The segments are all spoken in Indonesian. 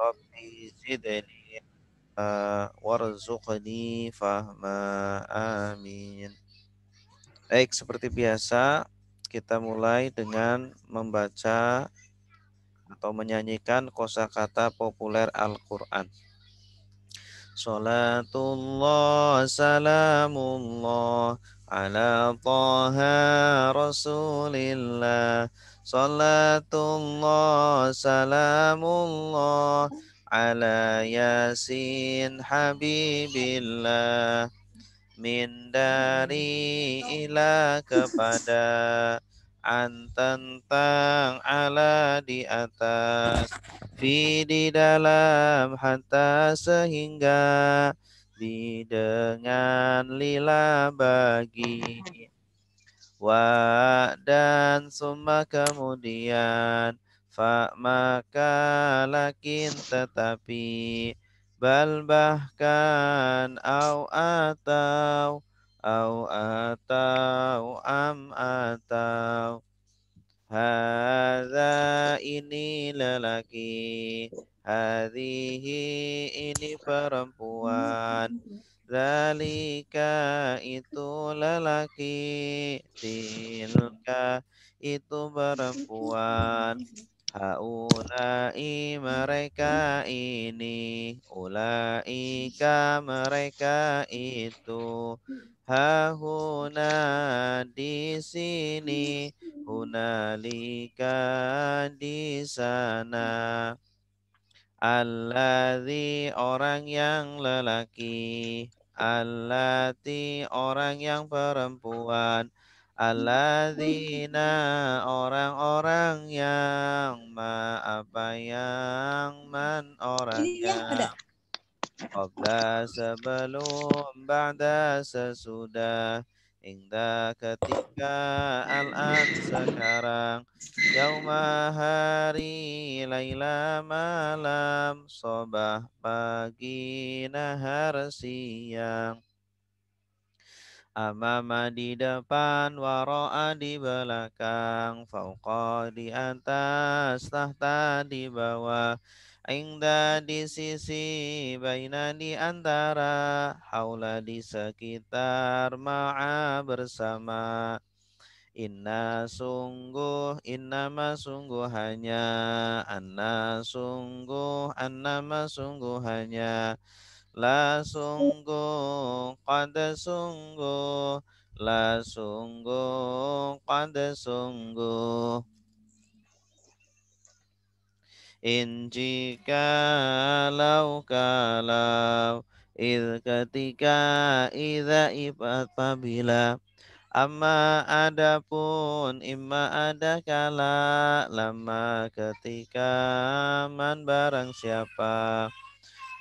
Rabbi zidni warzuqni fahma. Amin. Baik, seperti biasa kita mulai dengan membaca atau menyanyikan kosakata populer Al-Qur'an. Salatullah salamullah ala taha rasulillah. Salatullah salamullah ala yasin habibillah. Min dari ila kepada, an tentang, ala di atas, fi di dalam, hatta sehingga, bi dengan, lila bagi, wa dan summa kemudian, fa maka lakin tetapi, bal bahkan, au am atau, hadza ini lelaki, hadhihi ini perempuan, zalika itu lelaki, tilka itu perempuan, haulai mereka ini, ulaika mereka itu, hahuna di sini, hunalika di sana. Alladzi orang yang lelaki, allati orang yang perempuan, alladzina orang-orang yang apa yang man orang Ini ya ada. yang qabla sebelum, ba'da sesudah, hingga ketika, al-an sekarang, yauma hari, laila malam, sobah pagi, nahar siang, amama di depan, waro'a di belakang, fauqa di atas, tahta di bawah, inda di sisi, baina di antara, haula di sekitar, ma'a bersama. Inna sungguh, innama sungguh hanya, anna sungguh, annama sungguh hanya, la sungguh, qad sungguh, la sungguh, qad sungguh. In jika, lau kalau, ketika, idza apabila, amma adapun, imma ada kala, lama ketika, man barang siapa,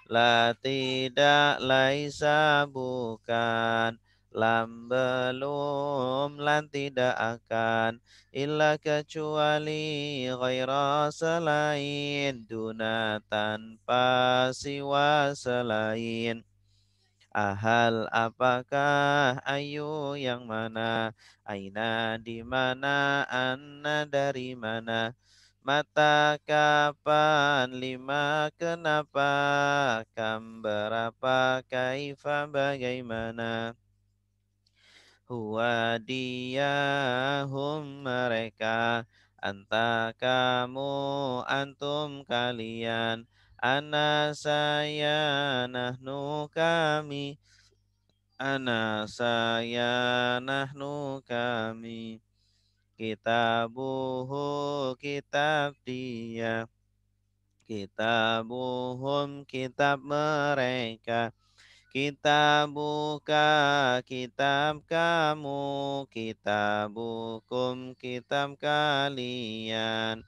la tidak, laisa bukan, lam belum, lan tidak akan, illa kecuali, ghaira selain, duna tanpa, siwa selain. Ahal apakah, ayu yang mana, aina di mana, anna dari mana, mata kapan, lima kenapa, kam berapa, kaifa bagaimana, huwa dia, hum mereka, anta kamu, antum kalian, ana saya, nahnu kami, ana saya, nahnu kami, kitabuhu kitab dia, kitabuhum kitab mereka, kitabuka kitab kamu, kitabukum kitab kalian,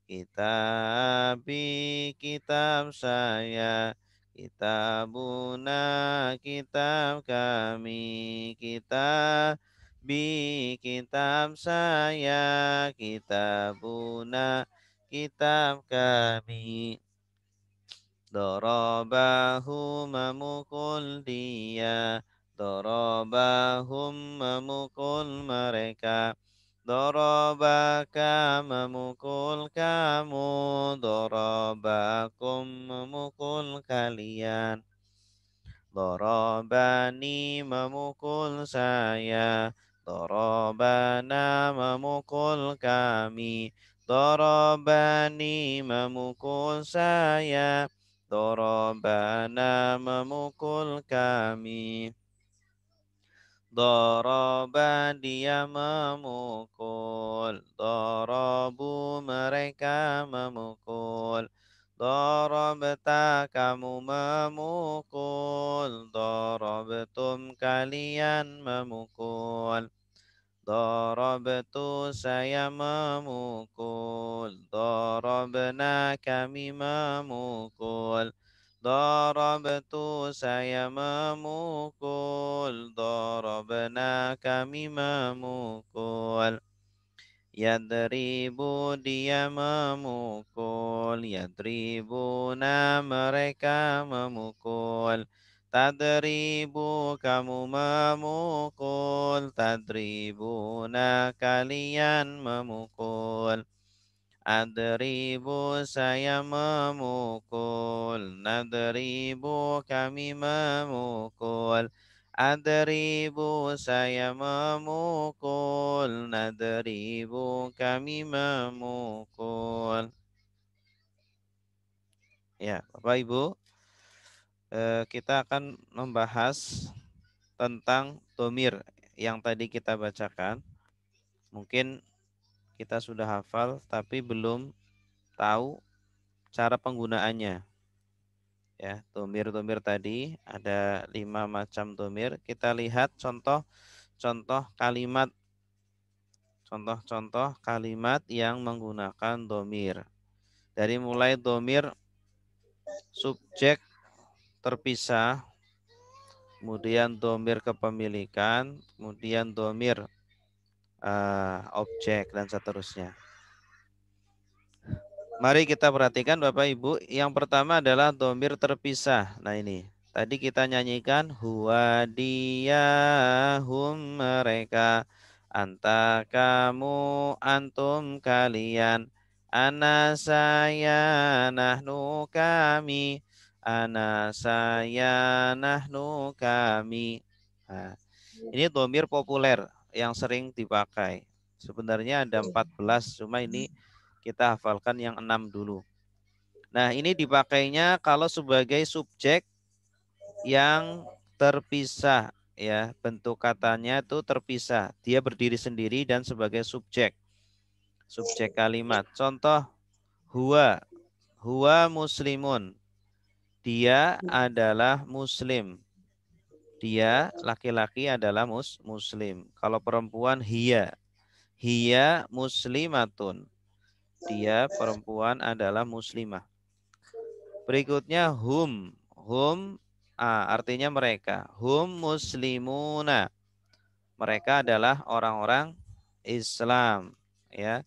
kitabi kitab saya, kitabuna kitab kami, kitabi kitab saya, kitabuna kitab kami. Dorobahu memukul dia, dorobahum memukul mereka, Dorobaka memukul kamu, dorobakum memukul kalian. Dorobani memukul saya, dorobana memukul kami. Dorobani memukul saya, dorobana memukul kami. Doroba dia memukul, dorobu mereka memukul. Dorobta kamu memukul, dorobtum kalian memukul. Dorobtu saya memukul, dorobna kami memukul. Dorobtu saya memukul, dorobna kami memukul. Yadribu dia memukul, yadribuna mereka memukul. Tadribu kamu memukul, tadribuna kalian memukul. Adribu saya memukul, nadribu kami memukul. Adribu saya memukul, nadribu kami memukul. Ya, Bapak Ibu, kita akan membahas tentang domir yang tadi kita bacakan. Mungkin kita sudah hafal, tapi belum tahu cara penggunaannya. Ya, domir-domir tadi ada 5 macam domir. Kita lihat contoh-contoh kalimat, contoh-contoh kalimat yang menggunakan domir. Dari mulai domir subjek terpisah, kemudian domir kepemilikan, kemudian domir objek dan seterusnya. Mari kita perhatikan Bapak Ibu. Yang pertama adalah domir terpisah. Nah ini. Tadi kita nyanyikan huwa dia hum mereka, anta kamu antum kalian, ana saya nahnu kami, ana saya nahnu kami. Nah, ini domir populer yang sering dipakai. Sebenarnya ada 14, cuma ini kita hafalkan yang 6 dulu. Nah, ini dipakainya kalau sebagai subjek yang terpisah, ya. Bentuk katanya itu terpisah. Dia berdiri sendiri dan sebagai subjek. Subjek kalimat. Contoh huwa. Huwa muslimun. Dia adalah muslim. Dia laki-laki adalah muslim. Kalau perempuan hiya. Hiya muslimatun. Dia perempuan adalah muslimah. Berikutnya hum. Hum artinya mereka. Hum muslimuna. Mereka adalah orang-orang Islam, ya.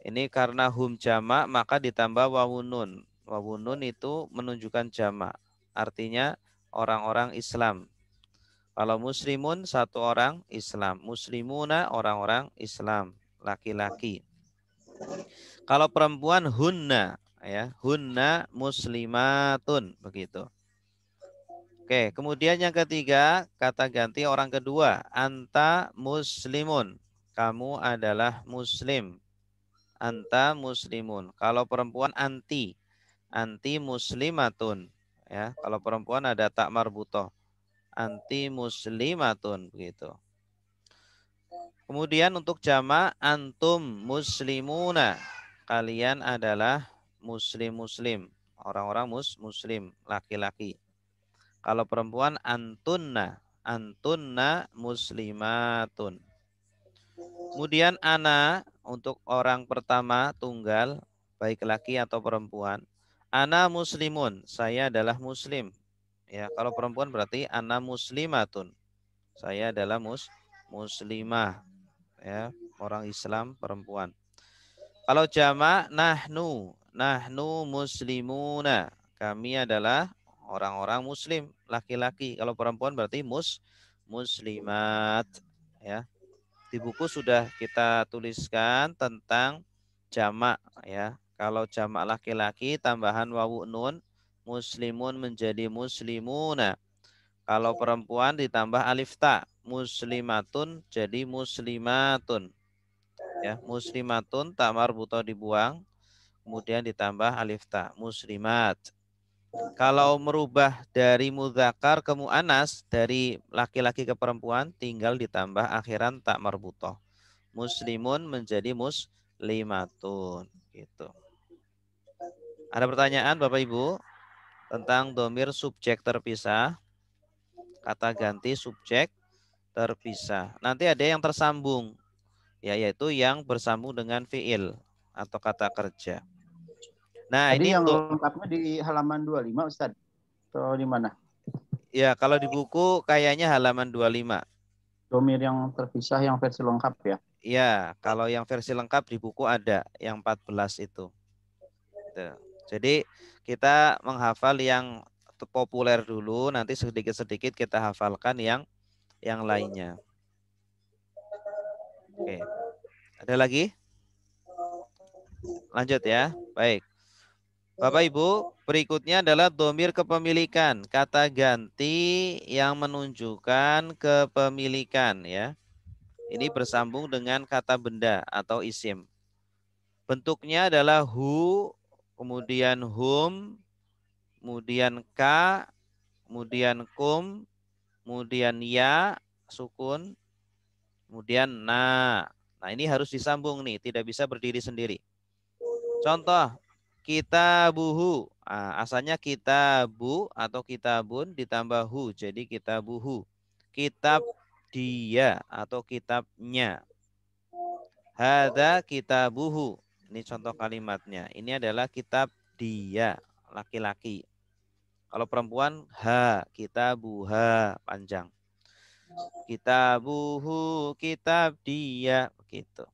Ini karena hum jamak maka ditambah wawunun. Wawunun itu menunjukkan jamak. Artinya orang-orang Islam. Kalau muslimun satu orang Islam. Muslimuna orang-orang Islam, laki-laki. Kalau perempuan hunna, ya, hunna muslimatun, begitu. Oke, kemudian yang ketiga, kata ganti orang kedua, anta muslimun. Kamu adalah muslim. Anta muslimun. Kalau perempuan anti, anti muslimatun. Ya, kalau perempuan ada tak marbutoh. Anti muslimatun, begitu. Kemudian untuk jama antum muslimuna. Kalian adalah muslim-muslim. Orang-orang muslim, laki-laki. Kalau perempuan antunna. Antunna muslimatun. Kemudian ana untuk orang pertama tunggal. Baik laki atau perempuan. Ana muslimun. Saya adalah muslim. Ya, kalau perempuan berarti ana muslimatun. Saya adalah muslimah. Ya, orang Islam perempuan. Kalau jama nahnu, nahnu muslimuna. Kami adalah orang-orang muslim, laki-laki. Kalau perempuan berarti muslimat, ya. Di buku sudah kita tuliskan tentang jamak ya. Kalau jamak laki-laki tambahan wawu nun, muslimun menjadi muslimuna. Kalau perempuan ditambah alif ta, muslimatun jadi muslimatun. Ya, muslimatun tak marbutoh dibuang, kemudian ditambah alif ta, muslimat. Kalau merubah dari mudzakkar ke muannas, dari laki-laki ke perempuan, tinggal ditambah akhiran tak marbutoh. Muslimun menjadi muslimatun. Gitu. Ada pertanyaan Bapak Ibu tentang domir subjek terpisah? Kata ganti subjek terpisah. Nanti ada yang tersambung, ya, yaitu yang bersambung dengan fiil atau kata kerja. Nah, Tadi ini yang untuk lengkapnya di halaman 25 Ustaz. Atau di mana? ya kalau di buku kayaknya halaman 25. Domir yang terpisah yang versi lengkap ya. Ya, kalau yang versi lengkap di buku ada yang 14 itu. Tuh. Jadi kita menghafal yang populer dulu, nanti sedikit-sedikit kita hafalkan yang lainnya. Oke. Ada lagi? Lanjut ya. Baik. Bapak Ibu, berikutnya adalah domir kepemilikan. Kata ganti yang menunjukkan kepemilikan ya. Ini bersambung dengan kata benda atau isim. Bentuknya adalah hu, kemudian hum, kemudian ka, kemudian kum, kemudian ya, sukun, kemudian na. Nah ini harus disambung nih, tidak bisa berdiri sendiri. Contoh, kitabuhu. Nah, asalnya kitabu atau kitabun ditambah hu, jadi kitabuhu. Kitab dia atau kitabnya. Hada kitabuhu. Ini contoh kalimatnya. Ini adalah kitab dia, laki-laki. Kalau perempuan, ha, kitabuha, panjang. Kitabuhu, kitab dia, begitu.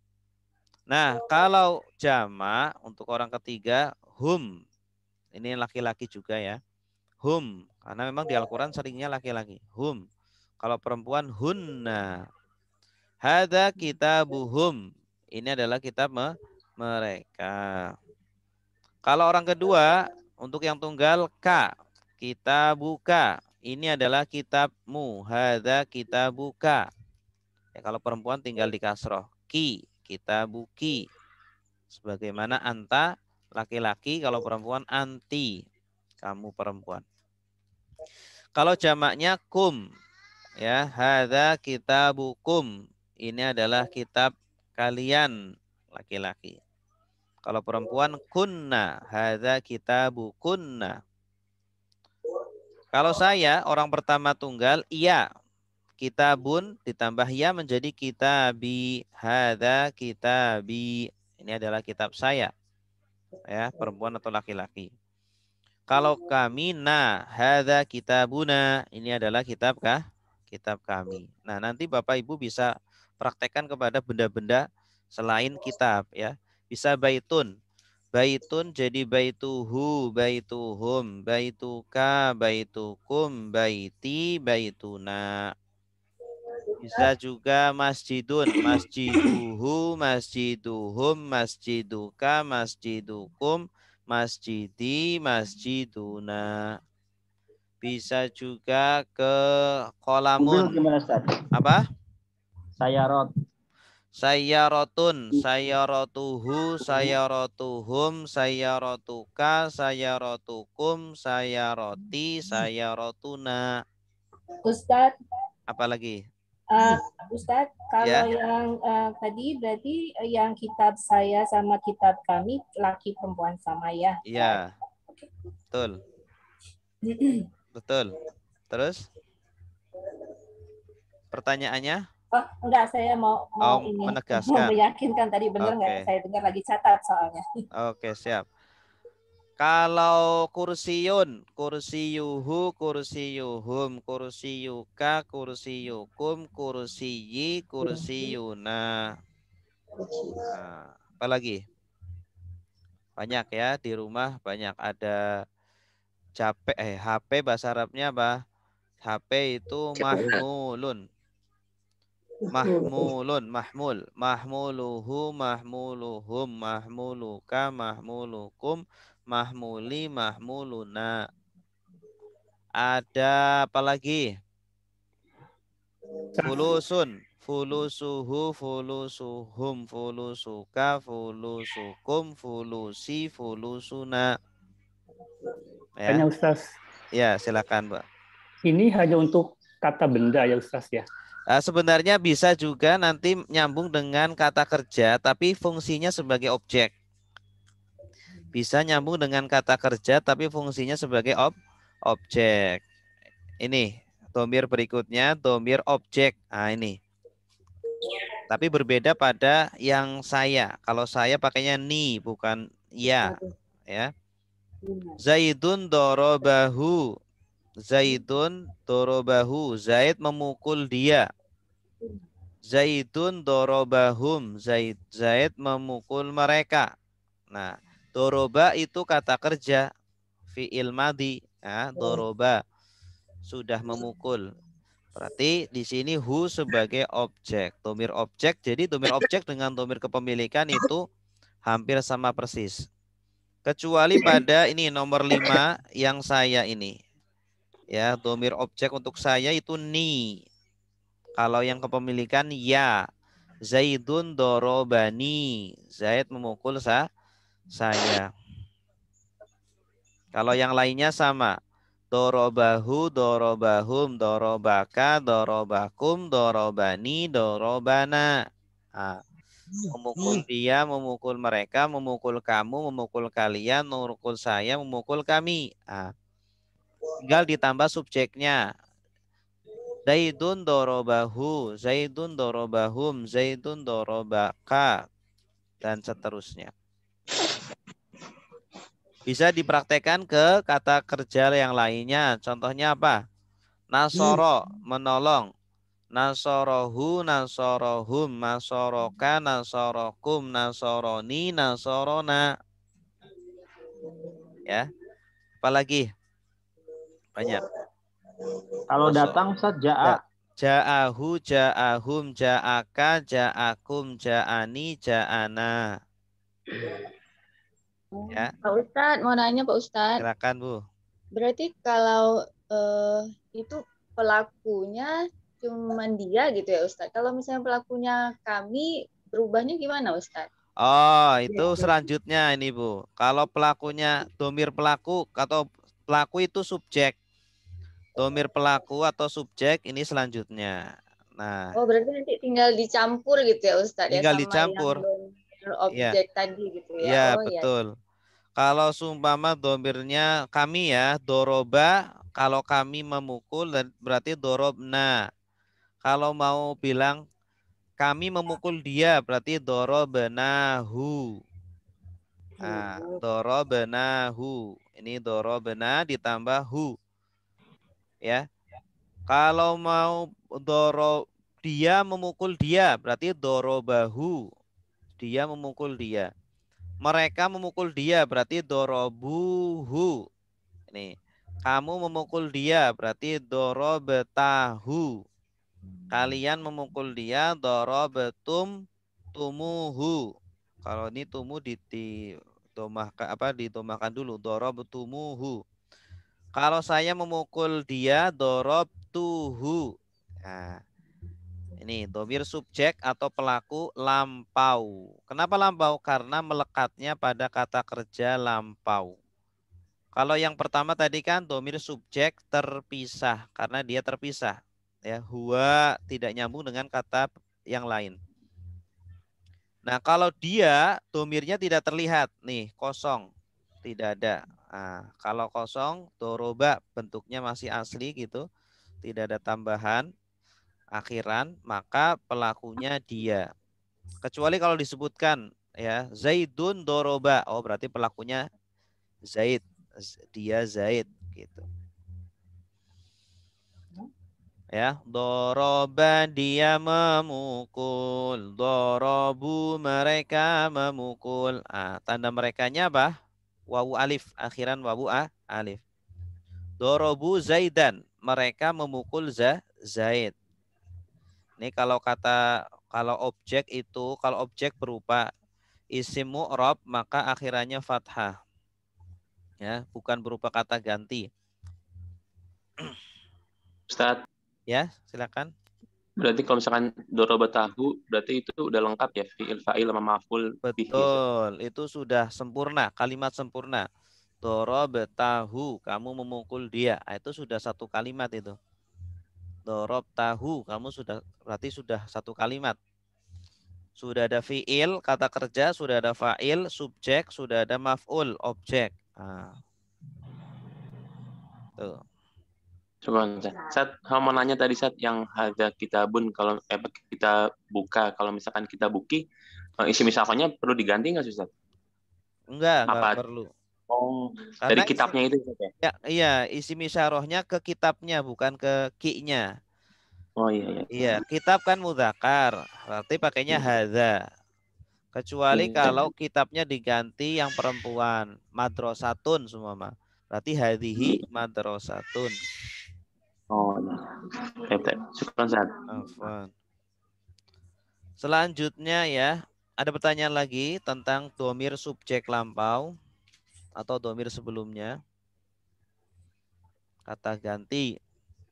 Nah, kalau jama untuk orang ketiga, hum. Ini laki-laki juga ya. Hum, karena memang di Al-Quran seringnya laki-laki. Hum. Kalau perempuan, hunna. Hada kitabuhum. Ini adalah kitab mereka. Kalau orang kedua, untuk yang tunggal, ka. Kitabuka. Ini adalah kitabmu. Hada kitabuka. Ya, kalau perempuan tinggal di kasroh. Ki. Kitabuki. Sebagaimana anta laki-laki, kalau perempuan anti. Kamu perempuan. Kalau jamaknya kum. Ya, hadza kitabukum. Ini adalah kitab kalian laki-laki. Kalau perempuan kunna, hadza kitabukunna. Kalau saya orang pertama tunggal, iya. Kitabun ditambah ya menjadi kitabi, hadza kitabi. Ini adalah kitab saya. Ya, perempuan atau laki-laki. Kalau kami, nah, hadza kitabuna. Ini adalah kitab kah? Kitab kami. Nah, nanti Bapak Ibu bisa praktekkan kepada benda-benda selain kitab ya. Bisa baitun. Baitun jadi baituhu, baituhum, baituka, baitukum, baiti, baituna. Bisa juga masjidun, masjiduhu, masjiduhum, masjiduka, masjidukum, masjidi, masjiduna. Bisa juga ke Mobil kolamun. gimana Ustaz? Apa? Sayarot. Sayyarotun, sayyaratuhu, sayyaratuhum, sayyarotuka, sayyarotukum, sayyaroti, sayyarotuna. Ustadz, Apalagi? Ustadz, kalau Ya, yang tadi berarti yang kitab saya sama kitab kami laki perempuan sama ya? iya, betul, betul. Terus pertanyaannya? Oh enggak, saya mau Oh, ini mau menegaskan. meyakinkan tadi bener nggak Oke, saya dengar lagi catat soalnya. oke, siap. Kalau kursiyun, kursiyuhu, kursiyuhum, kursiyuka, kursiyukum, kursiyi, kursiyuna. Nah, apalagi? Banyak ya di rumah, banyak ada HP bahasa Arabnya apa? HP itu mahmulun. Mahmulun, mahmul. Mahmuluhu, mahmuluhum, mahmuluka, mahmulukum, mahmuli, mahmuluna. Ada apa lagi? Fulusun, fulusuhu, fulusuhum, fulusuka, fulusukum, fulusi, fulusuna. Tanya Ya, Ustaz, ya silakan, Mbak. ini hanya untuk kata benda ya Ustaz ya? Sebenarnya bisa juga nanti nyambung dengan kata kerja, tapi fungsinya sebagai objek. Bisa nyambung dengan kata kerja, tapi fungsinya sebagai objek. Ini, domir berikutnya, domir objek. Nah, ini. Tapi berbeda pada yang saya. Kalau saya pakainya ni, bukan ya. Ya. Zaidun dorobahu. Zaidun dorobahu. Zaid memukul dia. Zaidun dorobahum. Zaid memukul mereka. Nah, doroba itu kata kerja. Fi'il madi. Ya, doroba. Sudah memukul. Berarti di sini hu sebagai objek. Domir objek. Jadi domir objek dengan domir kepemilikan itu hampir sama persis. Kecuali pada ini nomor 5 yang saya ini. Ya, domir objek untuk saya itu ni. Kalau yang kepemilikan ya. Zaidun dorobani. Zaid memukul saya. Kalau yang lainnya sama. Dorobahu, dorobahum, dorobaka, dorobakum, dorobani, dorobana. Nah, memukul dia, memukul mereka, memukul kamu, memukul kalian, memukul saya, memukul kami. Nah, tinggal ditambah subjeknya. Zaidun dorobahu, Zaidun dorobahum, Zaidun dorobaka, dan seterusnya. Bisa dipraktekkan ke kata kerja yang lainnya. Contohnya apa? Nasoro, menolong. Nasorohu, nasorohum, nasoroka, nasorokum, nasoroni, nasorona. Ya. Apalagi? Banyak. Kalau datang Ustaz ja'a. Ja'ahu, ja'ahum, ja'aka, ja'akum, ja'ani, ja'ana. Ya. Pak Ustadz, mau nanya Pak Ustadz. Silakan, Bu. Berarti kalau itu pelakunya cuman dia gitu ya Ustadz. Kalau misalnya pelakunya kami, berubahnya gimana Ustadz? Oh, itu selanjutnya ini, Bu. Kalau pelakunya domir pelaku atau pelaku itu subjek. Domir pelaku atau subjek ini selanjutnya. Nah, Oh, berarti nanti tinggal dicampur gitu ya Ustadz ya tinggal sama dicampur. yang domir Iya. objek tadi gitu ya. Iya, Oh iya. betul. Kalau seumpama domirnya kami ya, doroba, kalau kami memukul berarti dorobna. Kalau mau bilang kami memukul dia berarti dorobenahu. Nah, dorobenahu. Ini dorobena ditambah hu. Ya. Kalau mau dia memukul dia berarti dorobahu. Dia memukul dia. Mereka memukul dia berarti dorobuhu. Ini. Kamu memukul dia berarti dorobetahu. Kalian memukul dia dorobetum tumuhu. Kalau ini tumu ditomahkan dulu dorobetumuhu. Kalau saya memukul dia dorobtuhu. Nah, ini domir subjek atau pelaku lampau. Kenapa lampau? Karena melekatnya pada kata kerja lampau. Kalau yang pertama tadi kan domir subjek terpisah karena dia terpisah. Ya, huwa tidak nyambung dengan kata yang lain. Nah, kalau dia domirnya tidak terlihat, nih kosong, tidak ada. Nah, kalau kosong, doroba bentuknya masih asli gitu, tidak ada tambahan akhiran, maka pelakunya dia. Kecuali kalau disebutkan ya Zaidun doroba, oh berarti pelakunya Zaid, dia Zaid gitu. Ya, doroba dia memukul, dorobu mereka memukul. Tanda merekanya apa? Wawu alif, akhiran wawu alif. Dorobu Zaidan, mereka memukul Zaid. Ini kalau objek itu, kalau objek berupa isim mu'rab maka akhirannya fathah. Ya, bukan berupa kata ganti. Ustaz, Ya, silakan. berarti kalau misalkan doroba tahu, berarti itu udah lengkap ya, fi'il fa'il sama maf'ul bihi. Betul, itu sudah sempurna, kalimat sempurna. Dorob tahu, kamu memukul dia. Itu sudah satu kalimat itu. Dorob tahu, kamu berarti sudah satu kalimat. Sudah ada fi'il, kata kerja, sudah ada fa'il, subjek, sudah ada maf'ul, objek. Nah, tuh. Coba Sat, mau nanya tadi Sat yang hadza kitabun kalau kita buka, kalau misalkan kita buki, isi misalkannya perlu diganti nggak sih Sat? Enggak Apa? perlu. Oh, Karena dari kitabnya itu Sat ya? Ya, iya, isim isyarahnya ke kitabnya bukan ke ki-nya. Oh iya. Iya, kitab kan mudzakkar, berarti pakainya hadza. Kecuali Iya. kalau kitabnya diganti yang perempuan, madrasatun semua mah. Berarti hadhihi madrasatun. Oh iya. Syukran Sat. Afwan. Selanjutnya ya, ada pertanyaan lagi tentang domir subjek lampau atau domir sebelumnya. Kata ganti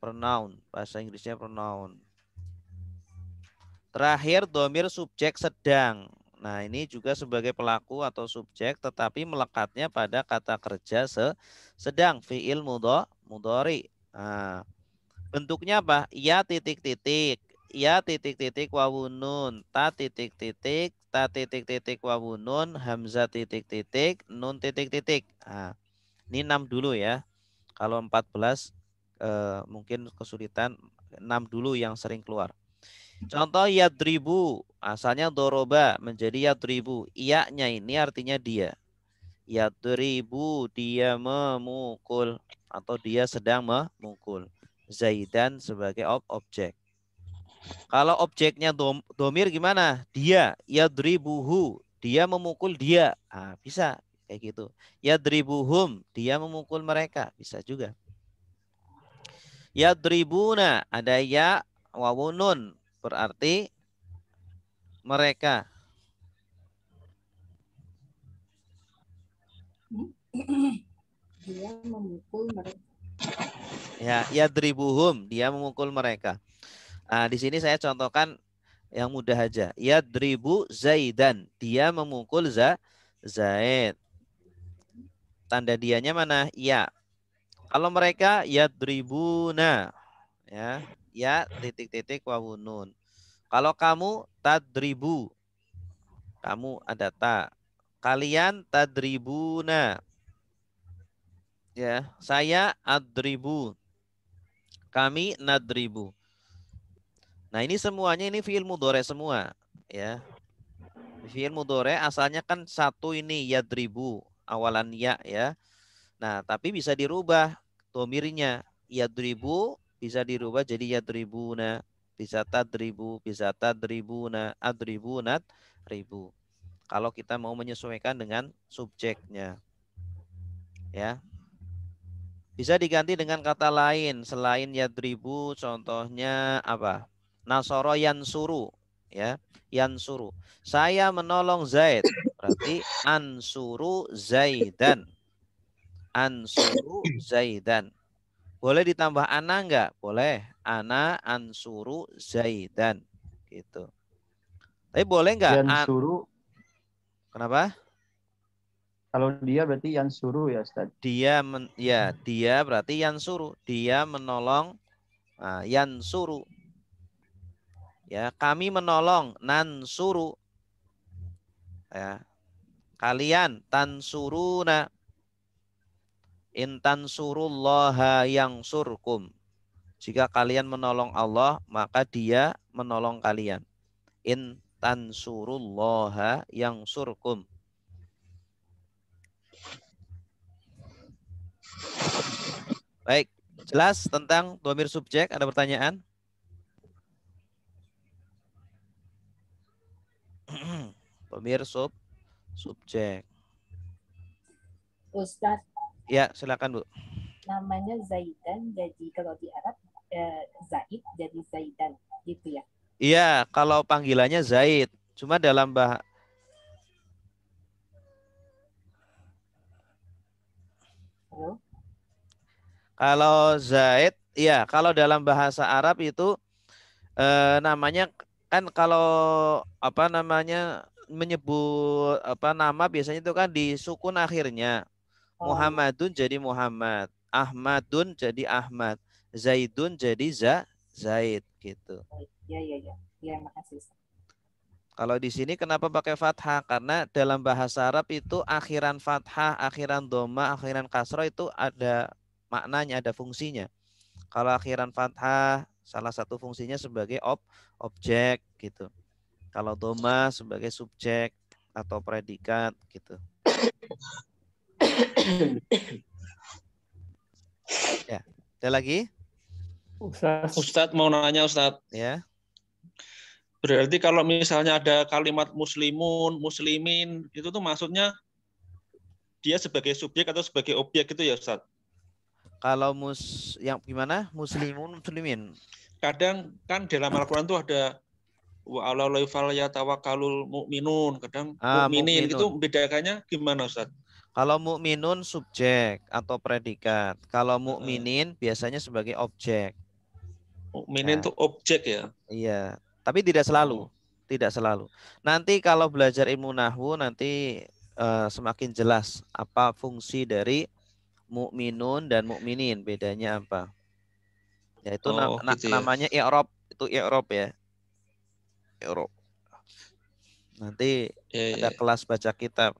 pronoun, bahasa Inggrisnya pronoun. Terakhir domir subjek sedang. Nah, ini juga sebagai pelaku atau subjek tetapi melekatnya pada kata kerja sedang, fiil mudhari. Nah, bentuknya apa? Ya titik-titik, ya titik-titik wawunun, ta titik-titik, ta titik-titik wawunun, hamzah titik-titik, nun titik-titik. Nah, ini 6 dulu ya. Kalau 14 mungkin kesulitan, 6 dulu yang sering keluar. Contoh yadribu, asalnya doroba menjadi yadribu. Iya-nya ini artinya dia. Yadribu, dia memukul atau dia sedang memukul. Zaidan sebagai objek. Kalau objeknya domir gimana? Dia, yadribuhu, dia memukul dia. Ah, bisa kayak gitu. Yadribuhum, dia memukul mereka, bisa juga. Yadribuna, ada ya wawunun, berarti mereka. Dia memukul mereka. Ya, yadribuhum, dia memukul mereka. Nah, di sini saya contohkan yang mudah aja. Yadribu Zaidan, dia memukul Zaid. Tanda dianya mana? Ya. Kalau mereka yadribuna, ya titik-titik wawunun. Kalau kamu tadribu, kamu ada ta. Kalian tadribuna. Ya, saya adribu. Kami nadribu. Nah, ini semuanya ini fiil mudhore semua, ya. Fiil mudhore asalnya kan satu ini yadribu, awalan ya. Nah, tapi bisa dirubah domirnya. Yadribu bisa dirubah jadi yadribuna, bisa tadribu, bisa tadribuna, adribunat ribu. Kalau kita mau menyesuaikan dengan subjeknya. Ya. Bisa diganti dengan kata lain selain yadribu, contohnya apa? Nasoro yansuru, ya. Yansuru. Saya menolong Zaid. Berarti ansuru Zaidan. Ansuru Zaidan. Boleh ditambah ana enggak? Boleh. Ana ansuru Zaidan. Gitu. Tapi boleh enggak? Yansuru. Kenapa? Kalau dia berarti yansuru ya Ustaz. Dia berarti yansuru. Dia menolong. Nah, yansuru. Ya, kami menolong. Nansuru. Ya. Kalian tansuruna. Intan surullaha yang surkum. Jika kalian menolong Allah, maka dia menolong kalian. Intan surullaha yang surkum. Baik, jelas tentang dhamir subjek, ada pertanyaan? Dhamir subjek. Ustaz, Ya, silakan Bu. namanya Zaidan, jadi kalau di Arab Zaid jadi Zaidan, gitu ya. Iya, kalau panggilannya Zaid. Cuma dalam Halo? kalau Zaid, iya, kalau dalam bahasa Arab itu namanya kan kalau apa namanya menyebut apa nama biasanya itu kan disukun akhirnya. Oh, Muhammadun jadi Muhammad, Ahmadun jadi Ahmad, Zaidun jadi Zaid gitu. iya, iya, iya. Iya, makasih. Ustaz. Kalau di sini kenapa pakai fathah? Karena dalam bahasa Arab itu akhiran fathah, akhiran doma, akhiran kasroh itu ada maknanya, ada fungsinya. Kalau akhiran fathah, salah satu fungsinya sebagai objek gitu. Kalau doma sebagai subjek atau predikat gitu. Ya, ada lagi? Ustadz mau nanya Ustadz. Ya. Berarti kalau misalnya ada kalimat muslimun, muslimin, itu tuh maksudnya dia sebagai subjek atau sebagai objek gitu ya Ustadz? Kalau yang gimana? Muslimun, muslimin. Kadang kan dalam Al-Quran tuh ada wa 'alallahil falyatawakkalul mu'minun, kadang mukminin Mukminun. itu bedakannya gimana Ustadz? Kalau mukminun subjek atau predikat. Kalau mukminin biasanya sebagai objek. Mukminin tuh objek ya? Iya, tapi tidak selalu. Tidak selalu. Nanti kalau belajar ilmu nahwu nanti semakin jelas apa fungsi dari mukminun dan mukminin, bedanya apa. Yaitu Gitu ya. namanya i'rab, itu i'rab ya. I'rab. Nanti ada kelas baca kitab.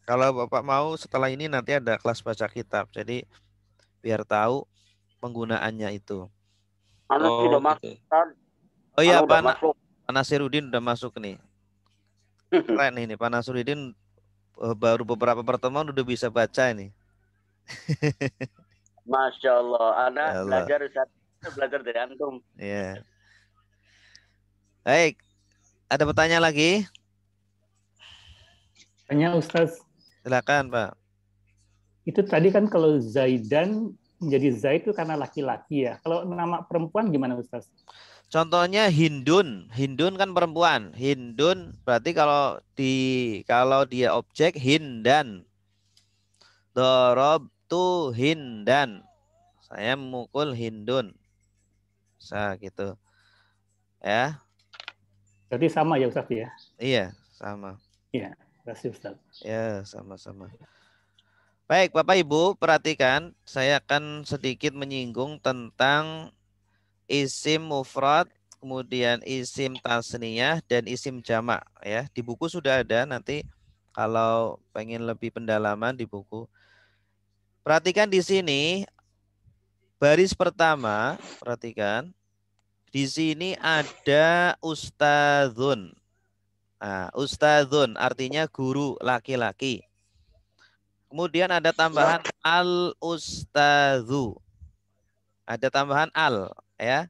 Kalau Bapak mau setelah ini nanti ada kelas baca kitab. Jadi biar tahu penggunaannya itu. Sudah masuk. Oh iya, Pak Nasirudin udah masuk nih. Keren ini, Pak Nasirudin baru beberapa pertemuan udah bisa baca ini. Masya Allah, anak belajar dari antum. Iya. Baik, ada pertanyaan lagi? Tanya Ustaz. Silakan Pak. Itu tadi kan kalau Zaidan menjadi Zaid itu karena laki-laki ya. Kalau nama perempuan gimana Ustaz? Contohnya Hindun. Hindun kan perempuan. Hindun berarti kalau dia objek Hindan. Darabtu Hindan. Saya memukul Hindun. Gitu. Ya. Berarti sama ya Ustaz ya? Iya, sama. Iya, terima kasih Ustaz. Ya, sama-sama. Baik, Bapak Ibu, perhatikan. Saya akan sedikit menyinggung tentang isim mufrad, kemudian isim tasniyah dan isim jamak. Ya, di buku sudah ada. Nanti kalau pengen lebih pendalaman di buku. Perhatikan di sini baris pertama. Perhatikan di sini ada ustadzun. Nah, ustadzun artinya guru laki-laki. Kemudian ada tambahan al-ustadzu. Ada tambahan al, ya.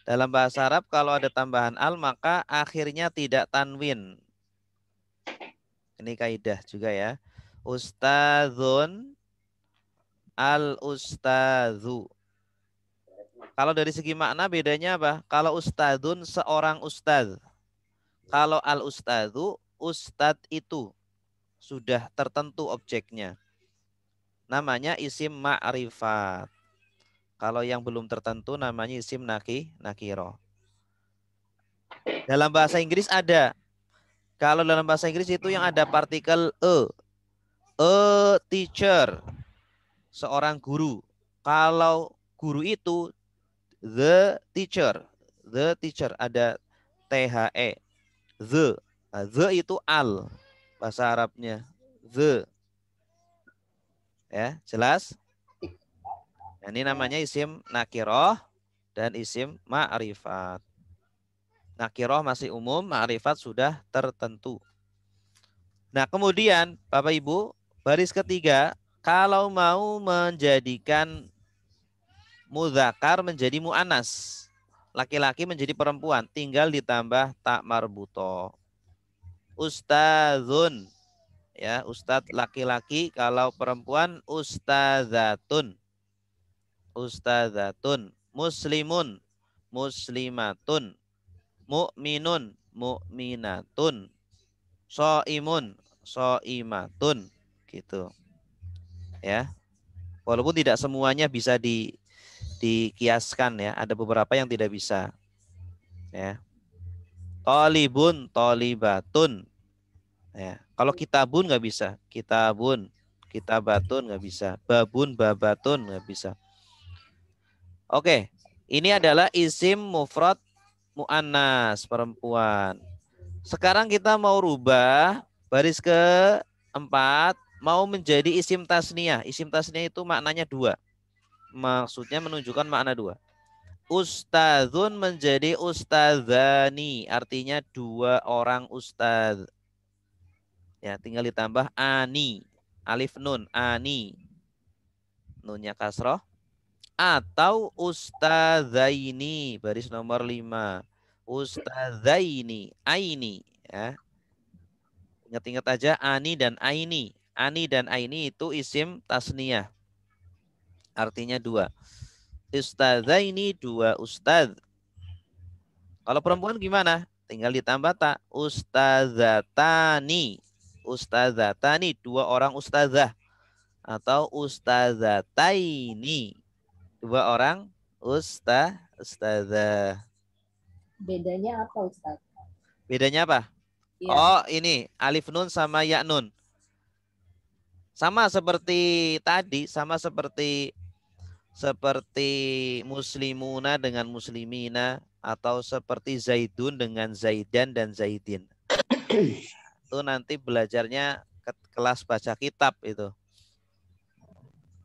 Dalam bahasa Arab kalau ada tambahan al maka akhirnya tidak tanwin. Ini kaidah juga ya. Ustadzun, al-ustadzu. Kalau dari segi makna bedanya apa? Kalau ustadzun seorang ustadz. Kalau al-ustadzu, ustadz itu sudah tertentu objeknya. Namanya isim ma'rifat. Kalau yang belum tertentu namanya isim nakiro. Dalam bahasa Inggris ada. Kalau dalam bahasa Inggris itu yang ada partikel a. A teacher. Seorang guru. Kalau guru itu the teacher. The teacher ada THE. The. Nah, the itu al. Bahasa Arabnya. The. Ya, jelas? Nah, ini namanya isim nakiroh dan isim ma'rifat. Nakiroh masih umum, ma'rifat sudah tertentu. Nah, kemudian Bapak Ibu, baris ketiga, kalau mau menjadikan mudzakar menjadi mu'anas, laki-laki menjadi perempuan, tinggal ditambah tak marbuto. Ustadzun, ya, ustadz laki-laki, kalau perempuan ustadzatun. Ustadzatun, muslimun, muslimatun, mu'minun, mu'minatun, shaimun, shaimatun, gitu. Ya. Walaupun tidak semuanya bisa dikiaskan ya, ada beberapa yang tidak bisa. Ya. Talibun, talibatun. Ya. Kalau kitabun nggak bisa, kitabun, kitabatun nggak bisa, babun, babatun nggak bisa. Oke, ini adalah isim mufrad mu'annas, perempuan. Sekarang kita mau rubah baris keempat, mau menjadi isim tasniyah. Isim tasniyah itu maknanya dua. Maksudnya menunjukkan makna dua. Ustadzun menjadi ustadzani, artinya dua orang ustadz. Ya, tinggal ditambah ani, alif nun, ani, nunnya kasroh. Atau ustadzaini, baris nomor 5. Ustadzaini, aini, ya. Ingat-ingat aja ani dan aini. Ani dan aini itu isim tasniyah. Artinya dua. Ustadzaini, dua ustadz. Kalau perempuan gimana? Tinggal ditambah tak. Ustadzatani. Ustadzatani, dua orang ustazah. Atau ustadzataini, dua orang ustazah. Bedanya apa, Ustaz? Bedanya apa? Ya. Oh, ini alif nun sama ya nun. Sama seperti tadi, sama seperti muslimuna dengan muslimina, atau seperti zaidun dengan zaidan dan zaidin. Itu nanti belajarnya ke kelas baca kitab itu.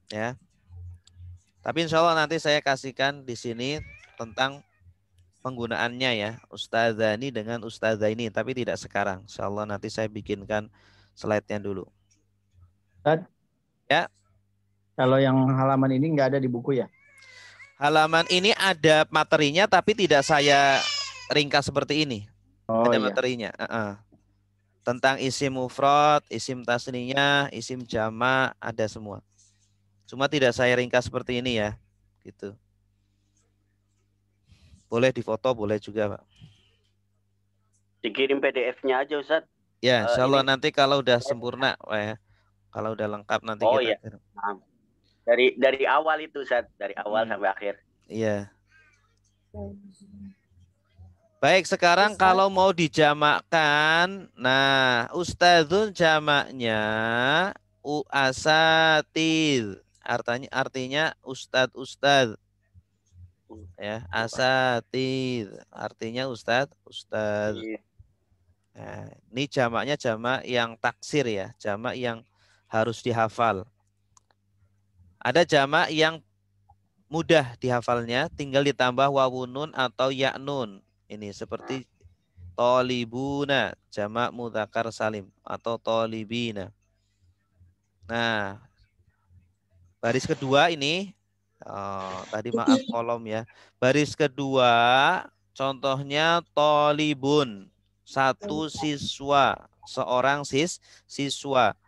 Ya. Tapi insya Allah nanti saya kasihkan di sini tentang penggunaannya ya, ustadzani dengan ustadzaini, tapi tidak sekarang. Insya Allah nanti saya bikinkan slide-nya dulu. Ustaz, ya. Kalau yang halaman ini nggak ada di buku ya? Halaman ini ada materinya, tapi tidak saya ringkas seperti ini. Oh, ada iya. materinya. Tentang isim mufrad, isim tasniyah, isim jama', ada semua. Cuma tidak saya ringkas seperti ini ya, gitu. Boleh difoto, boleh juga, Pak. Dikirim PDF-nya aja, Ustaz. Ya, insya Allah nanti kalau udah sempurna, ya. Kalau udah lengkap nanti kita. Iya. Dari awal itu, Ustaz, dari awal sampai akhir. Iya. Baik, sekarang Ustaz, kalau mau dijamakkan, nah, ustadzun jamaknya asatid. Artinya ustad. Ya, asatid. Artinya ustad. Iya. Nah, ini jamaknya jamak yang taksir ya, jamak yang harus dihafal. Ada jamak yang mudah dihafalnya, tinggal ditambah wawunun atau yaknun. Ini seperti tolibuna, jamak mudzakkar salim, atau tolibina. Nah, baris kedua ini, tadi maaf kolom ya. Baris kedua, contohnya tolibun, satu siswa, seorang siswa.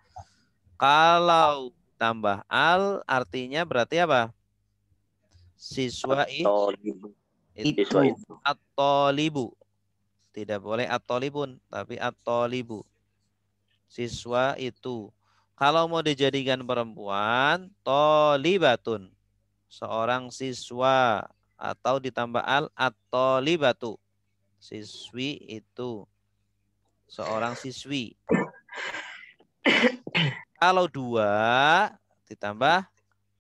Kalau tambah al, artinya berarti apa? Siswa itu at-tolibu. Tidak boleh at-tolibun, tapi at-tolibu. Siswa itu. Kalau mau dijadikan perempuan, tolibatun. Seorang siswa. Atau ditambah al, at-tolibatu. Siswi itu. Seorang siswi. Kalau dua, ditambah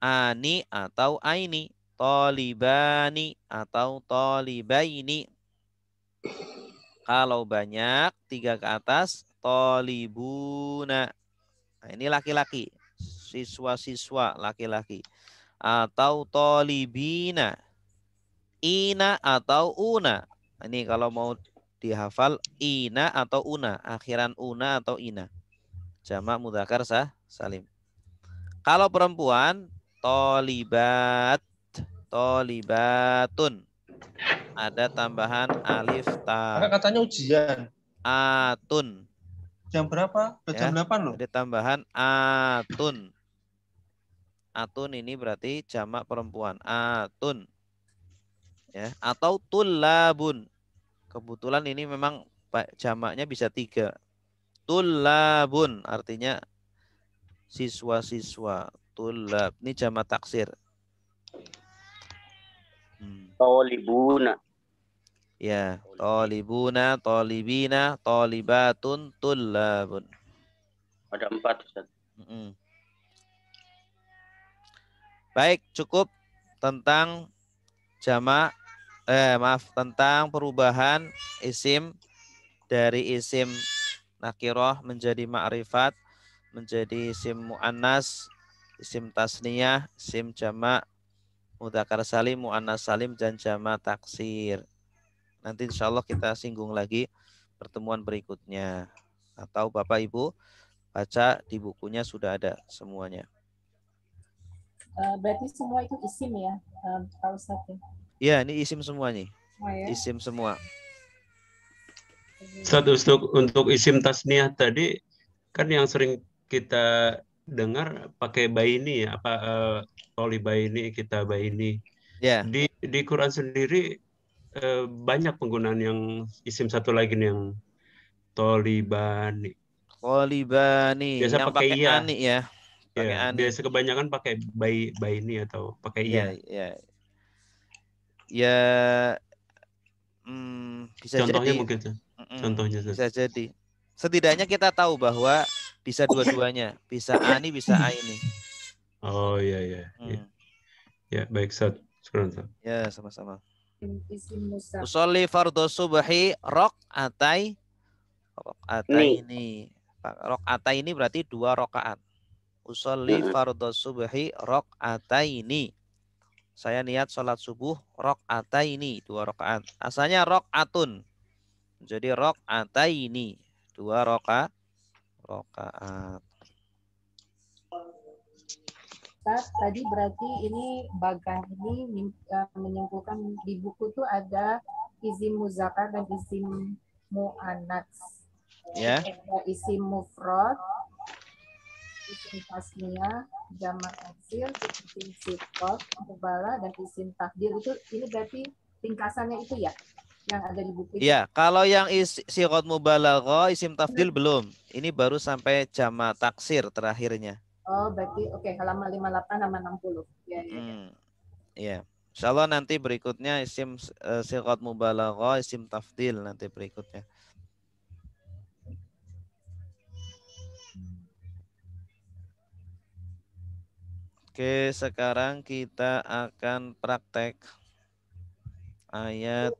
ani atau aini. Tolibani atau tolibaini. Kalau banyak, 3 ke atas, tolibuna. Nah, ini laki-laki. Siswa-siswa laki-laki. Atau tolibina. Ina atau una. Ini kalau mau dihafal, ina atau una. Akhiran una atau ina. Jamak mudzakkar salim. Kalau perempuan, tolibat. Tolibatun. Ada tambahan alif ta. Katanya ujian. Atun. Jam berapa? Jam 8 loh. Ada tambahan atun. Atun ini berarti jamak perempuan. Atun. Ya, atau tullabun. Kebetulan ini memang jamaknya bisa 3. Tullabun artinya siswa-siswa. Tullab ini jamak taksir. Tolibuna. Ya, tolibuna, tolibina, tolibatun, tullabun. Ada 4, Ustaz. Baik, cukup tentang jamak tentang perubahan isim dari isim nakiroh menjadi ma'rifat, menjadi isim mu'annas, isim tasniyah, isim jamak mudzakkar salim, mu'annas salim, dan jamak taksir. Nanti insya Allah kita singgung lagi pertemuan berikutnya. Atau Bapak Ibu baca di bukunya sudah ada semuanya. Berarti semua itu isim ya, Pak Ustadz? Ya, ini isim semua nih. Semua ya? Isim semua. Ustaz, untuk isim tasniah tadi kan yang sering kita dengar pakai baini ya, toli baini, kita baini. Ya. Di Quran sendiri banyak penggunaan yang isim satu lagi nih yang tolibani. Tolibani Biasa yang pakai iya. ani ya. Pakai Ya, ani. biasa kebanyakan pakai baini atau pakai iya. Ya, bisa contohnya jadi. Mungkin tuh. Contohnya bisa jadi. Setidaknya kita tahu bahwa bisa dua-duanya, bisa ani, bisa aini. Oh iya. Ya, baik Ustaz. Ya, sama-sama. Usolli fardhu subhi raq'atai ini. Raq'atai ini berarti 2 rakaat. Usolli fardhu subhi raq'ataini. Saya niat sholat subuh raq'ataini 2 rakaat. Asalnya raq'atun. Jadi raq'ataini 2 rakaat. Tadi berarti ini Bagan ini menyimpulkan di buku itu ada isim muzakkar dan isim muannats. Ya. Ada isim mufrad, isim tasniyah, jamak taksir, isim sifat, mubala, dan isim tafdil. Ini berarti ringkasannya itu ya yang ada di buku itu. Iya, kalau yang sighah mubalaghah, isim tafdil belum. Ini baru sampai jamak taksir terakhirnya. Oh, berarti oke, halaman 58 sama 60. Ya. Iya. Insyaallah nanti berikutnya isim sighah mubalaghah, isim tafdil nanti berikutnya. Oke, sekarang kita akan praktek ayat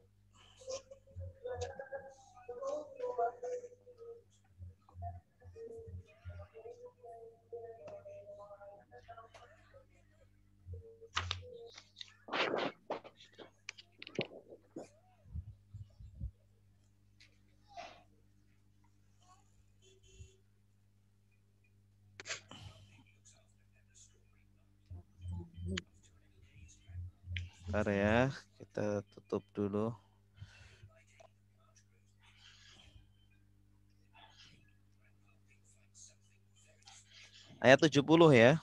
Bentar ya, kita tutup dulu. Ayat 70 ya.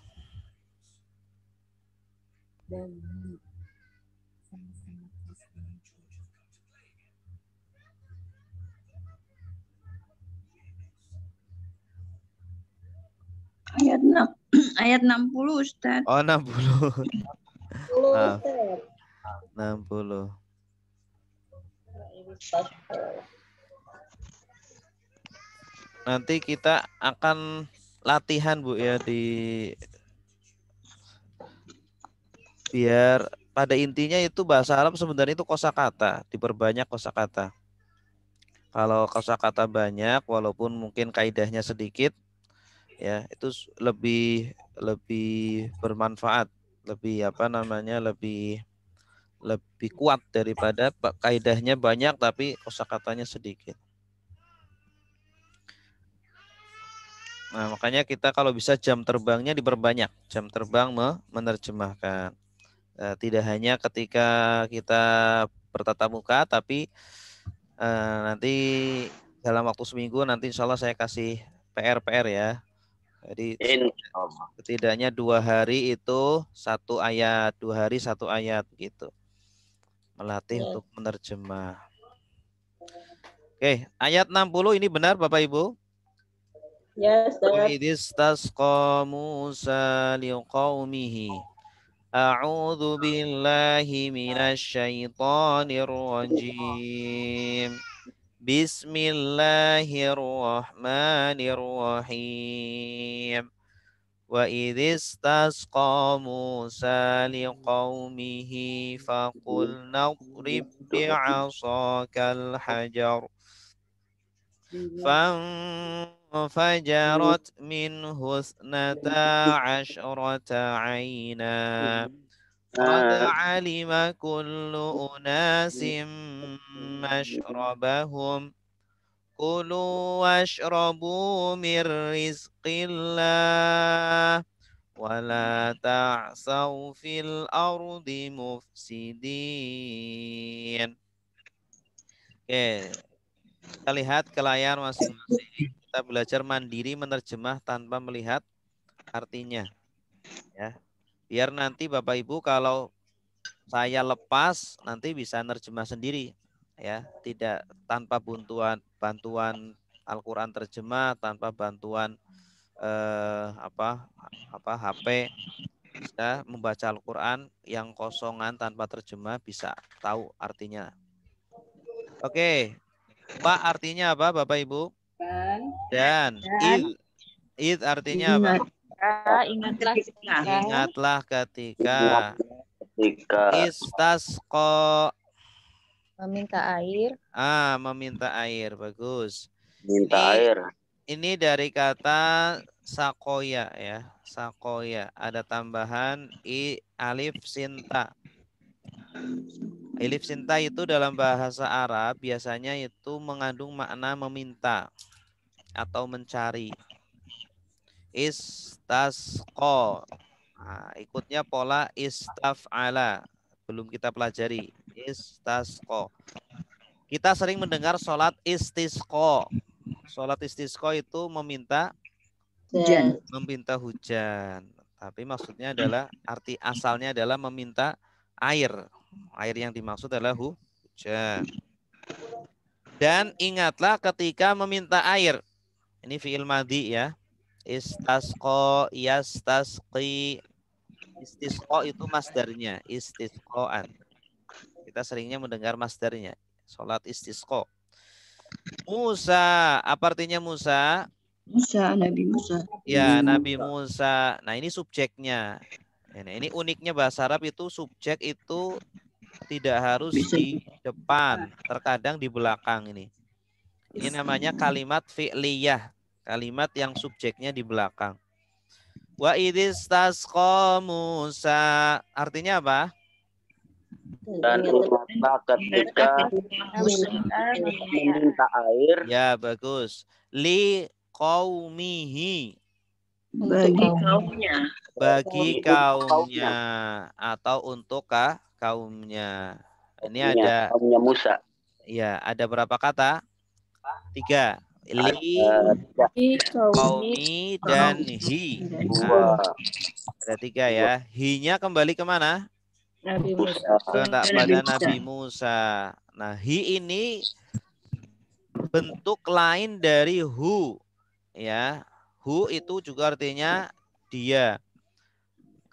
Ayat 60 Ustaz. Oh, 60. Maaf. 60. Nanti kita akan latihan Bu ya biar pada intinya itu bahasa Arab sebenarnya itu kosakata, diperbanyak kosakata. Kalau kosakata banyak walaupun mungkin kaidahnya sedikit ya, itu lebih bermanfaat, lebih lebih kuat daripada kaidahnya banyak tapi kosakatanya sedikit. Nah, makanya kita kalau bisa jam terbangnya diperbanyak, jam terbang menerjemahkan. Tidak hanya ketika kita bertatap muka, tapi nanti dalam waktu seminggu nanti insya Allah saya kasih PR ya. Jadi setidaknya 2 hari itu 1 ayat, 2 hari 1 ayat gitu. Melatih untuk menerjemah. Oke, ayat 60 ini benar Bapak Ibu? Ya, Wa Ustaz. idistasqa Musa liqaumihi. A'udzu billahi minasyaitonir rajim. Bismillahirrahmanirrahim. Wa idistasqa Musa liqaumihi faqulna idrib bi'asakal hajar فانفجرت منه 12 عينا قد علم كل أناس مشربهم كلوا واشربوا من رزق الله ولا تعثوا في الأرض مفسدين. Oke, kita lihat ke layar masing-masing. Kita belajar mandiri menerjemah tanpa melihat artinya. Ya, biar nanti Bapak Ibu kalau saya lepas nanti bisa nerjemah sendiri. Ya, tidak tanpa bantuan Al-Quran terjemah, tanpa bantuan HP, bisa membaca Al-Quran yang kosongan tanpa terjemah bisa tahu artinya. Oke, Pak artinya apa Bapak Ibu? Dan id artinya apa? Ingatlah ketika. Istasqa, meminta air. Meminta air, bagus. Minta air. Ini dari kata sakoya ya, sakoya. Ada tambahan alif sinta. Alif sinta itu dalam bahasa Arab biasanya itu mengandung makna meminta atau mencari. Istasqa. Nah, ikutnya pola istaf'ala. Belum kita pelajari. Istasqa. Kita sering mendengar sholat istisqa. Sholat istisqa itu meminta Hujan. Meminta hujan. Tapi maksudnya adalah, arti asalnya adalah meminta air. Air yang dimaksud adalah hujan. Dan ingatlah ketika meminta air. Ini fi'il madhi ya. Istasqa, yastasqi. Istisqa itu masdarnya, istisqaan. Kita seringnya mendengar masdarnya, sholat istisqa. Musa, apa artinya Musa? Musa, Nabi Musa. Ya, Nabi Musa. Nah, ini subjeknya. Ini uniknya bahasa Arab itu subjek itu tidak harus di depan, terkadang di belakang ini. Ini namanya kalimat fi'liyah. Kalimat yang subjeknya di belakang. Wa idistasqa Musa. Artinya apa? Dan ingatlah ketika meminta air. Ya, bagus. Li qaumihi. Bagi kaumnya. Bagi kaumnya. Atau untuk kaumnya. Ini ada kaumnya Musa. Ya, ada berapa kata? 3. Li, qaumi, dan hi. Nah, ada 3 ya. Hi-nya kembali kemana? Nabi Musa. Pada Nabi Musa. Nah, hi ini bentuk lain dari hu. Ya, hu itu juga artinya dia.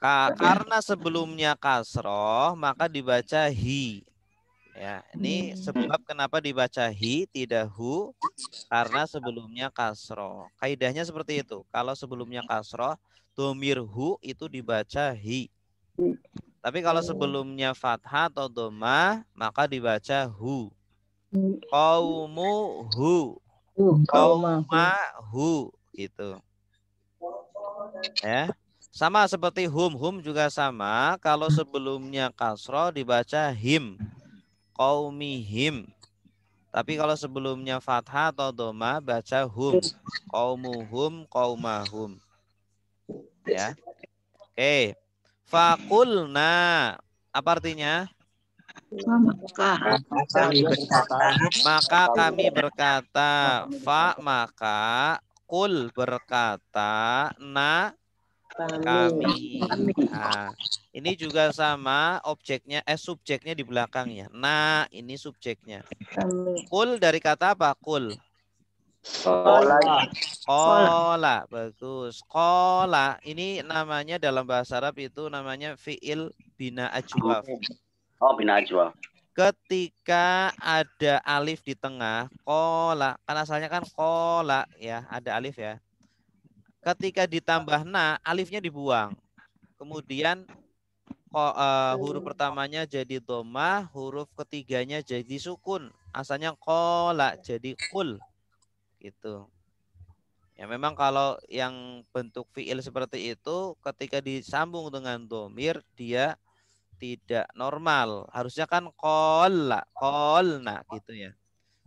Karena sebelumnya kasroh, maka dibaca hi. Ya, ini sebab kenapa dibaca hi tidak hu, karena sebelumnya kasroh. Kaidahnya seperti itu. Kalau sebelumnya kasroh, domir hu itu dibaca hi. Tapi kalau sebelumnya fathah atau dhamma, maka dibaca hu. Qaumuhu, qaumahu, gitu. Ya, sama seperti hum juga sama. Kalau sebelumnya kasroh dibaca him. Qaumihim. Tapi kalau sebelumnya fathah atau dhamma baca hum. Qaumuhum, qaumahum. Ya. Oke. Faqulna. Apa artinya? Maka kami berkata. Fa maka. Kul berkata. Na kami. Nah, Ini juga sama, objeknya, subjeknya di belakangnya. Nah, ini subjeknya. Kul dari kata apa? Kul. Kola, bagus. Kola, ini namanya dalam bahasa Arab itu namanya fi'il bina ajwaf. Oh, bina ajwaf. Ketika ada alif di tengah, kola, kan asalnya kan kola ya, ada alif ya. Ketika ditambah na, alifnya dibuang. Kemudian huruf pertamanya jadi dhammah, huruf ketiganya jadi sukun. Asalnya kola jadi kul. Gitu. Ya memang kalau yang bentuk fiil seperti itu ketika disambung dengan dhamir dia tidak normal. Harusnya kan kola, kolna gitu ya.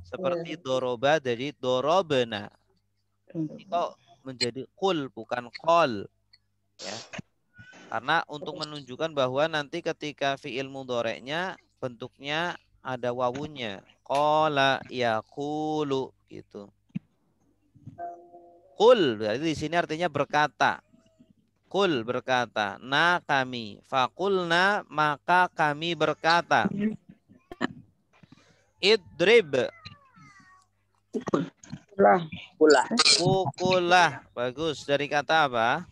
Seperti doroba dari dorobena. Itu menjadi kul bukan kol. Ya. Karena untuk menunjukkan bahwa nanti ketika fiil mudhoreknya bentuknya ada wawunya. Qala yaqulu gitu. Qul berarti di sini artinya berkata. Qul berkata, na kami, faqulna maka kami berkata. Idrib. Pukulah. Bagus. Dari kata apa?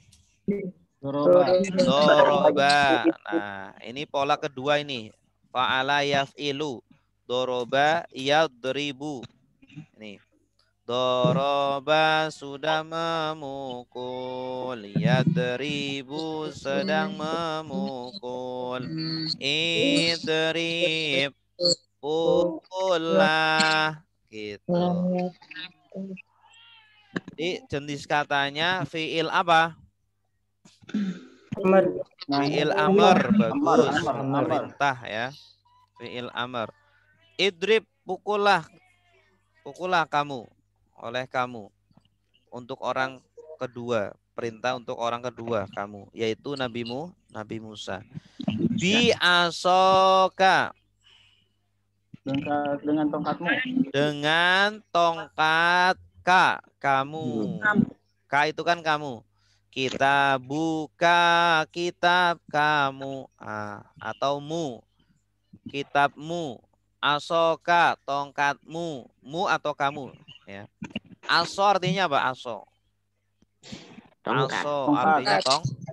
Doroba. Nah, ini pola kedua ini. Fa'ala yaf'ilu. Doroba yadribu. Ini. Doroba sudah memukul. Yadribu sedang memukul. Idrib. Pukullah. Gitu. Jadi jenis katanya fi'il apa? Fi'il amr. Bagus. Perintah ya. Fi'il amr. Idrib, pukullah. Pukullah kamu. Oleh kamu. Untuk orang kedua. Perintah untuk orang kedua kamu. Yaitu Nabi Musa. Bi asoka. Dengan tongkatmu. Dengan tongkat ka. Kamu. Ka itu kan kamu. Kita buka kitab kamu. Atau mu. Kitabmu. Asoka. Tongkatmu. Mu atau kamu. Ya. Aso artinya apa? Aso. Aso artinya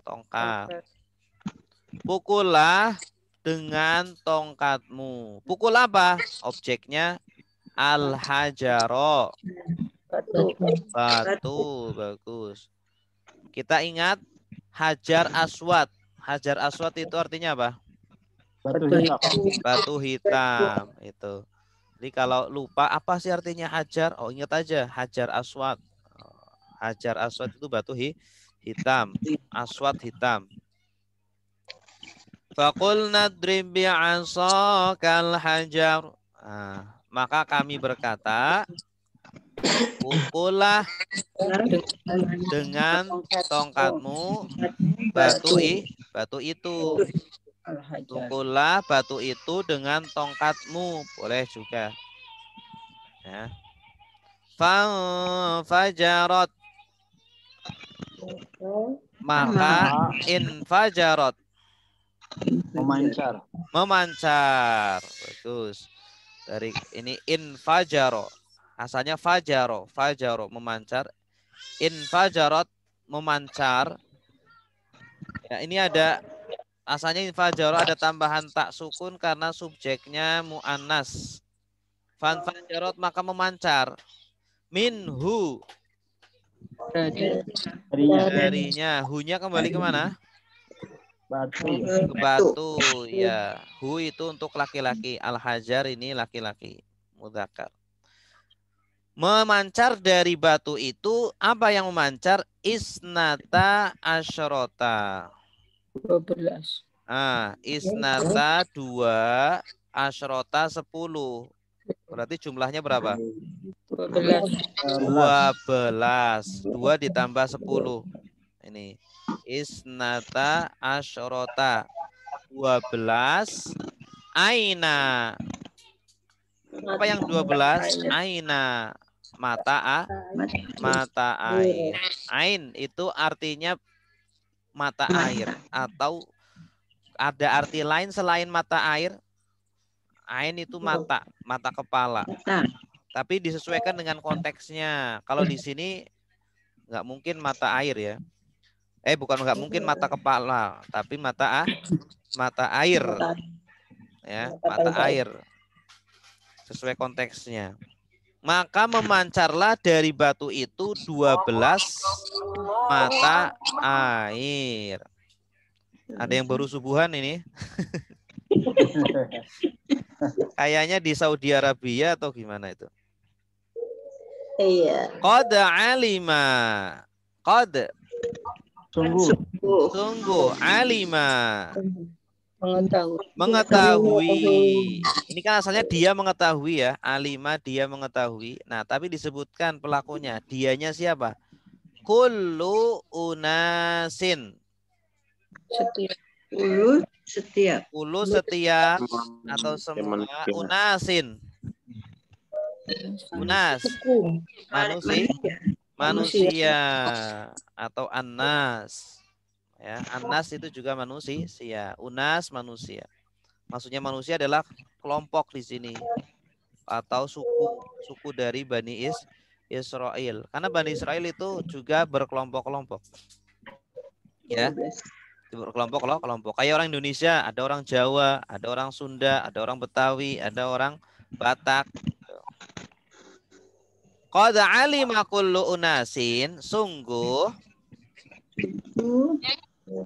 tongkat. Pukullah dengan tongkatmu. Pukul apa? Objeknya al-hajaro. Batu. Bagus. Kita ingat hajar aswad. Hajar aswad itu artinya apa? Batu hitam. Itu. Jadi kalau lupa apa sih artinya hajar? Oh, ingat aja hajar aswad. Hajar aswad itu batu hitam. Aswad hitam. Faqulna drib bi'asakal hajar. Maka kami berkata, pukullah dengan tongkatmu batu itu. Pukullah batu itu dengan tongkatmu. Boleh juga. Ya. Fajarot. Maka infajarot. Memancar. Bagus. Dari ini infajaro. Asalnya fajaro. Fajaro memancar. Infajarot memancar. Ya, ini ada asalnya infajaro ada tambahan tak sukun karena subjeknya muannas. Fanfajarot maka memancar. Minhu. Darinya. Hunya kembali kemana? Batu. Ke batu, ya. Hu itu untuk laki-laki. Al-hajar ini laki-laki. Mudzakkar. Memancar dari batu itu, apa yang memancar? Isnata asyrota. 12. Isnata 2, asyrota 10. Berarti jumlahnya berapa? 12. 2 ditambah 10. Ini. Isnata asyrota 12 aina. Apa yang 12? Aina. Mata air. Ain itu artinya mata air atau ada arti lain selain mata air? Ain itu mata, mata kepala. Tapi disesuaikan dengan konteksnya. Kalau di sini nggak mungkin mata air ya. Bukan nggak mungkin mata kepala, tapi mata air. Ya, mata air. Sesuai konteksnya. Maka memancarlah dari batu itu 12 mata air. Ada yang baru subuhan ini? Kayaknya di Saudi Arabia atau gimana itu? Iya. Qad alima. Qad. Sungguh. Alima. Mengetahui. Ini kan asalnya dia mengetahui ya. Alima dia mengetahui. Nah, tapi disebutkan pelakunya. Dianya siapa? Kullu unasin. Setiap. Kullu setiap atau semua unasin. Unas. Manusia atau annas. Ya, annas itu juga manusia. Unas manusia. Maksudnya manusia adalah kelompok di sini atau suku dari Bani Israel. Karena Bani Israel itu juga berkelompok-kelompok. Ya. Berkelompok. Kayak orang Indonesia, ada orang Jawa, ada orang Sunda, ada orang Betawi, ada orang Batak. Qad alima kullu unasin, sungguh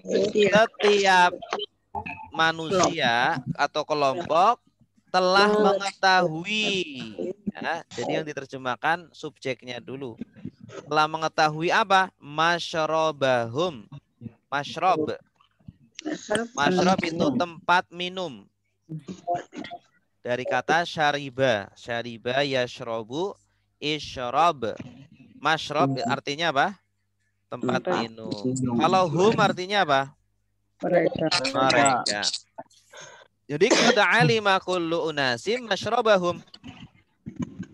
setiap manusia atau kelompok telah mengetahui. Ya, jadi yang diterjemahkan subjeknya dulu. Telah mengetahui apa? Masyrabahum. Masyrob. Masyrob itu tempat minum. Dari kata syariba. Syariba yashrobu isyrob. Masyrob artinya apa? Tempat minum. Kalau hum artinya apa? Mereka. Jadi qad alima kullu unasim masyrabahum.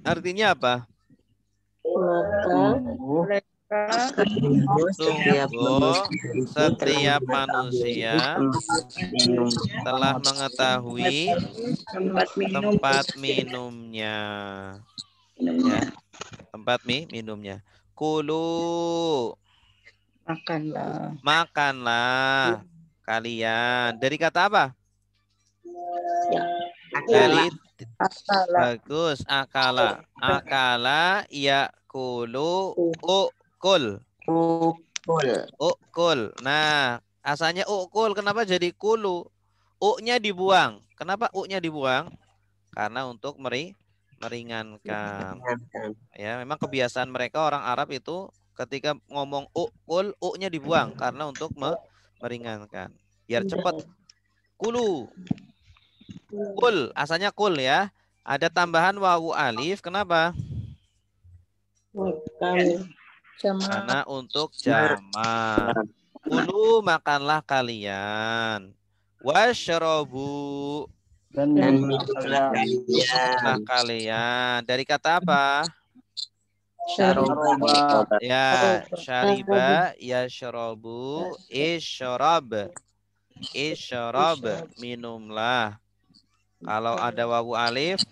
Artinya apa? Sungguh setiap manusia telah mengetahui tempat minumnya. Ya, tempat minumnya. Kulu. Makanlah kalian. Dari kata apa? Dari bagus. Akala. Akala yakulu ukul. Ukul. Nah, asalnya ukul. Kenapa jadi kulu? U-nya dibuang. Kenapa U-nya dibuang? Karena untuk meringankan. Ya, memang kebiasaan mereka orang Arab itu ketika ngomong ukul, U-nya dibuang karena untuk meringankan. Biar cepat. Kulu. Kul, asalnya kul ya. Ada tambahan wawu alif. Kenapa? Karena untuk jamak. Kulu makanlah kalian. Washrobu. Dan minumlah kalian. Dari kata apa? Syariba. Ya, syariba yashrobu isyrab. Isyrab, minumlah. Kalau ada wawu alif,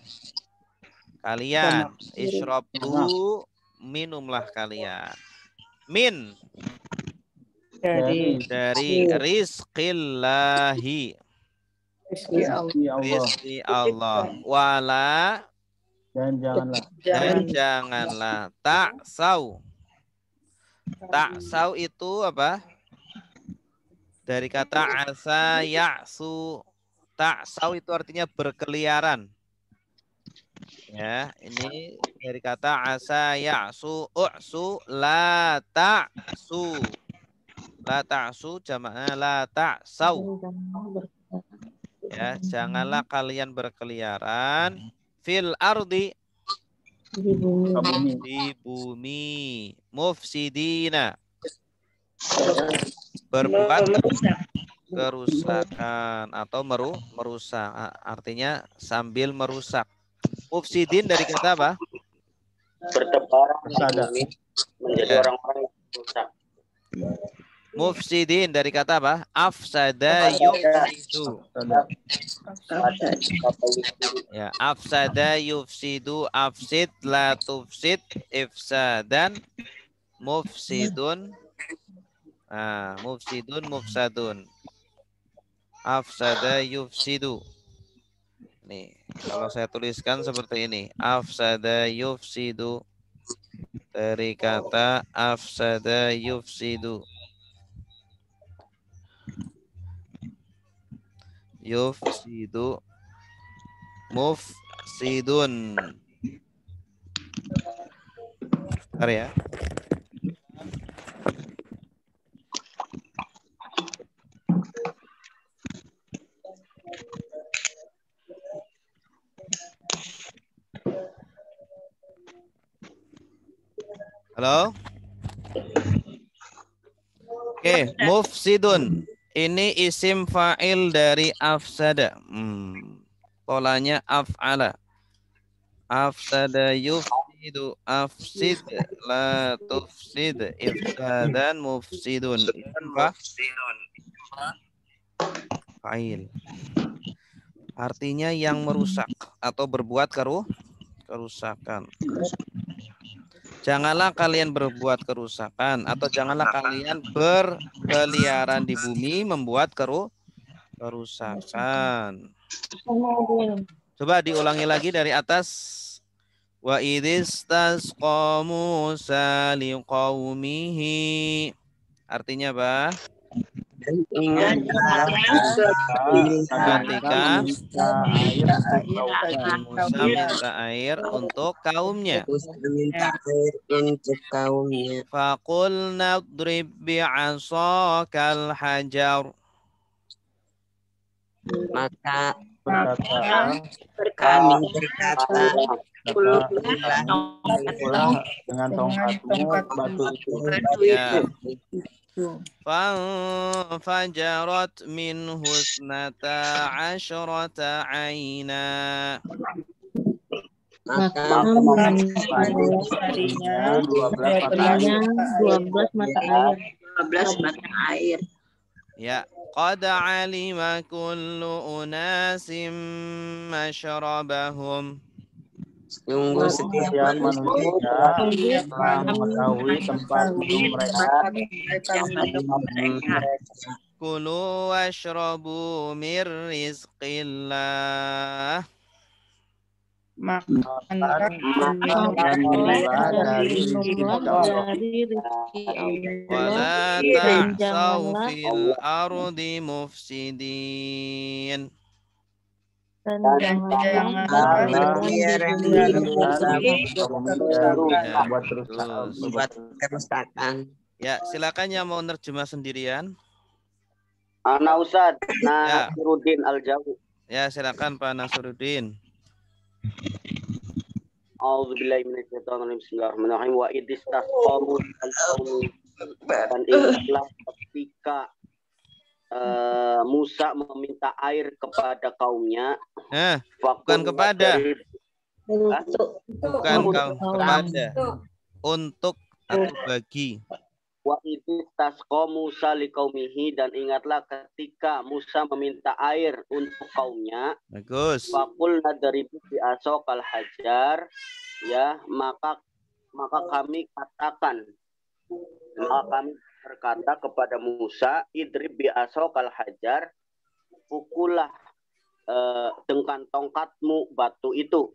kalian. Isyrabu, minumlah kalian. Min. Dari rizqillahi. Rizqi Allah. Wala. Dan janganlah. Ta'sau. Ta'sau itu apa? Dari kata asa ya'su. Ta'sau itu artinya berkeliaran. Ya, ini dari kata asa ya'su u'su la ta'su. La ta'su jamaknya la ta'sau. Ya, janganlah kalian berkeliaran fil ardi di bumi mufsidina berbuat kerusakan atau merusak, artinya sambil merusak. Mufsidin dari kata apa? Bertebaran di bumi menjadi orang-orang yang merusak. Mufsidin dari kata apa? Afsada yufsidu. Ya, afsada yufsidu, afsid la tufsid, ifsadan, mufsidun. Mufsidun, mufsadun. Afsada yufsidu. Nih, kalau saya tuliskan seperti ini. Afsada yufsidu. Dari kata afsada yufsidu. Yufsidu. Mufsidun. Bentar ya. Halo? Oke, mufsidun. Ini isim fa'il dari afsada. Polanya af'ala. Afsada yufsidu, afsid la tufsid, ifsadan mufsidun. Fa'il. Artinya yang merusak atau berbuat kerusakan. Janganlah kalian berbuat kerusakan atau janganlah kalian berkeliaran di bumi membuat kerusakan. Coba diulangi lagi dari atas. Wa idistasqa Musa liqaumihi. Artinya apa? Ketika Musa minta air untuk kaumnya. Faqulna idrib bi'asakal hajar. Maka kami berkata, dengan tongkatmu batu itu. Ya. Fajarat minhu isnata asyrata aina. maka darinya 12 mata air. Ya, qad alima kullu unasim masyrabahum. sungguh setiap manusia telah mengetahui tempat minum mereka. Kulu washrabu mir rizqillah. Makanlah dan minumlah dari rezeki Allah. Wala ta'saw fil ardi mufsidin. Dan janganlah membuat kerusakan. Ya, silakan yang mau nerjemah sendirian. Ana Ustaz, Nasruddin Al-Jawi. Ya, silakan Pak Nasruddin. A'udzubillahi minasyaitonir rajim. Bismillahirrahmanirrahim. Wa idistasqamu al-qaumi. Dan ingatlah ketika Musa meminta air kepada kaumnya. Bukan kepada. Bukan kepada. Untuk atau bagi. Wa idistasqa Musa liqaumihi, dan ingatlah ketika Musa meminta air untuk kaumnya. Bagus. Faqul nadribu bi asaqal hajar, ya, maka kami katakan, maka kami berkata kepada Musa, idrib bi asaqal hajar, pukullah dengan tongkatmu batu itu.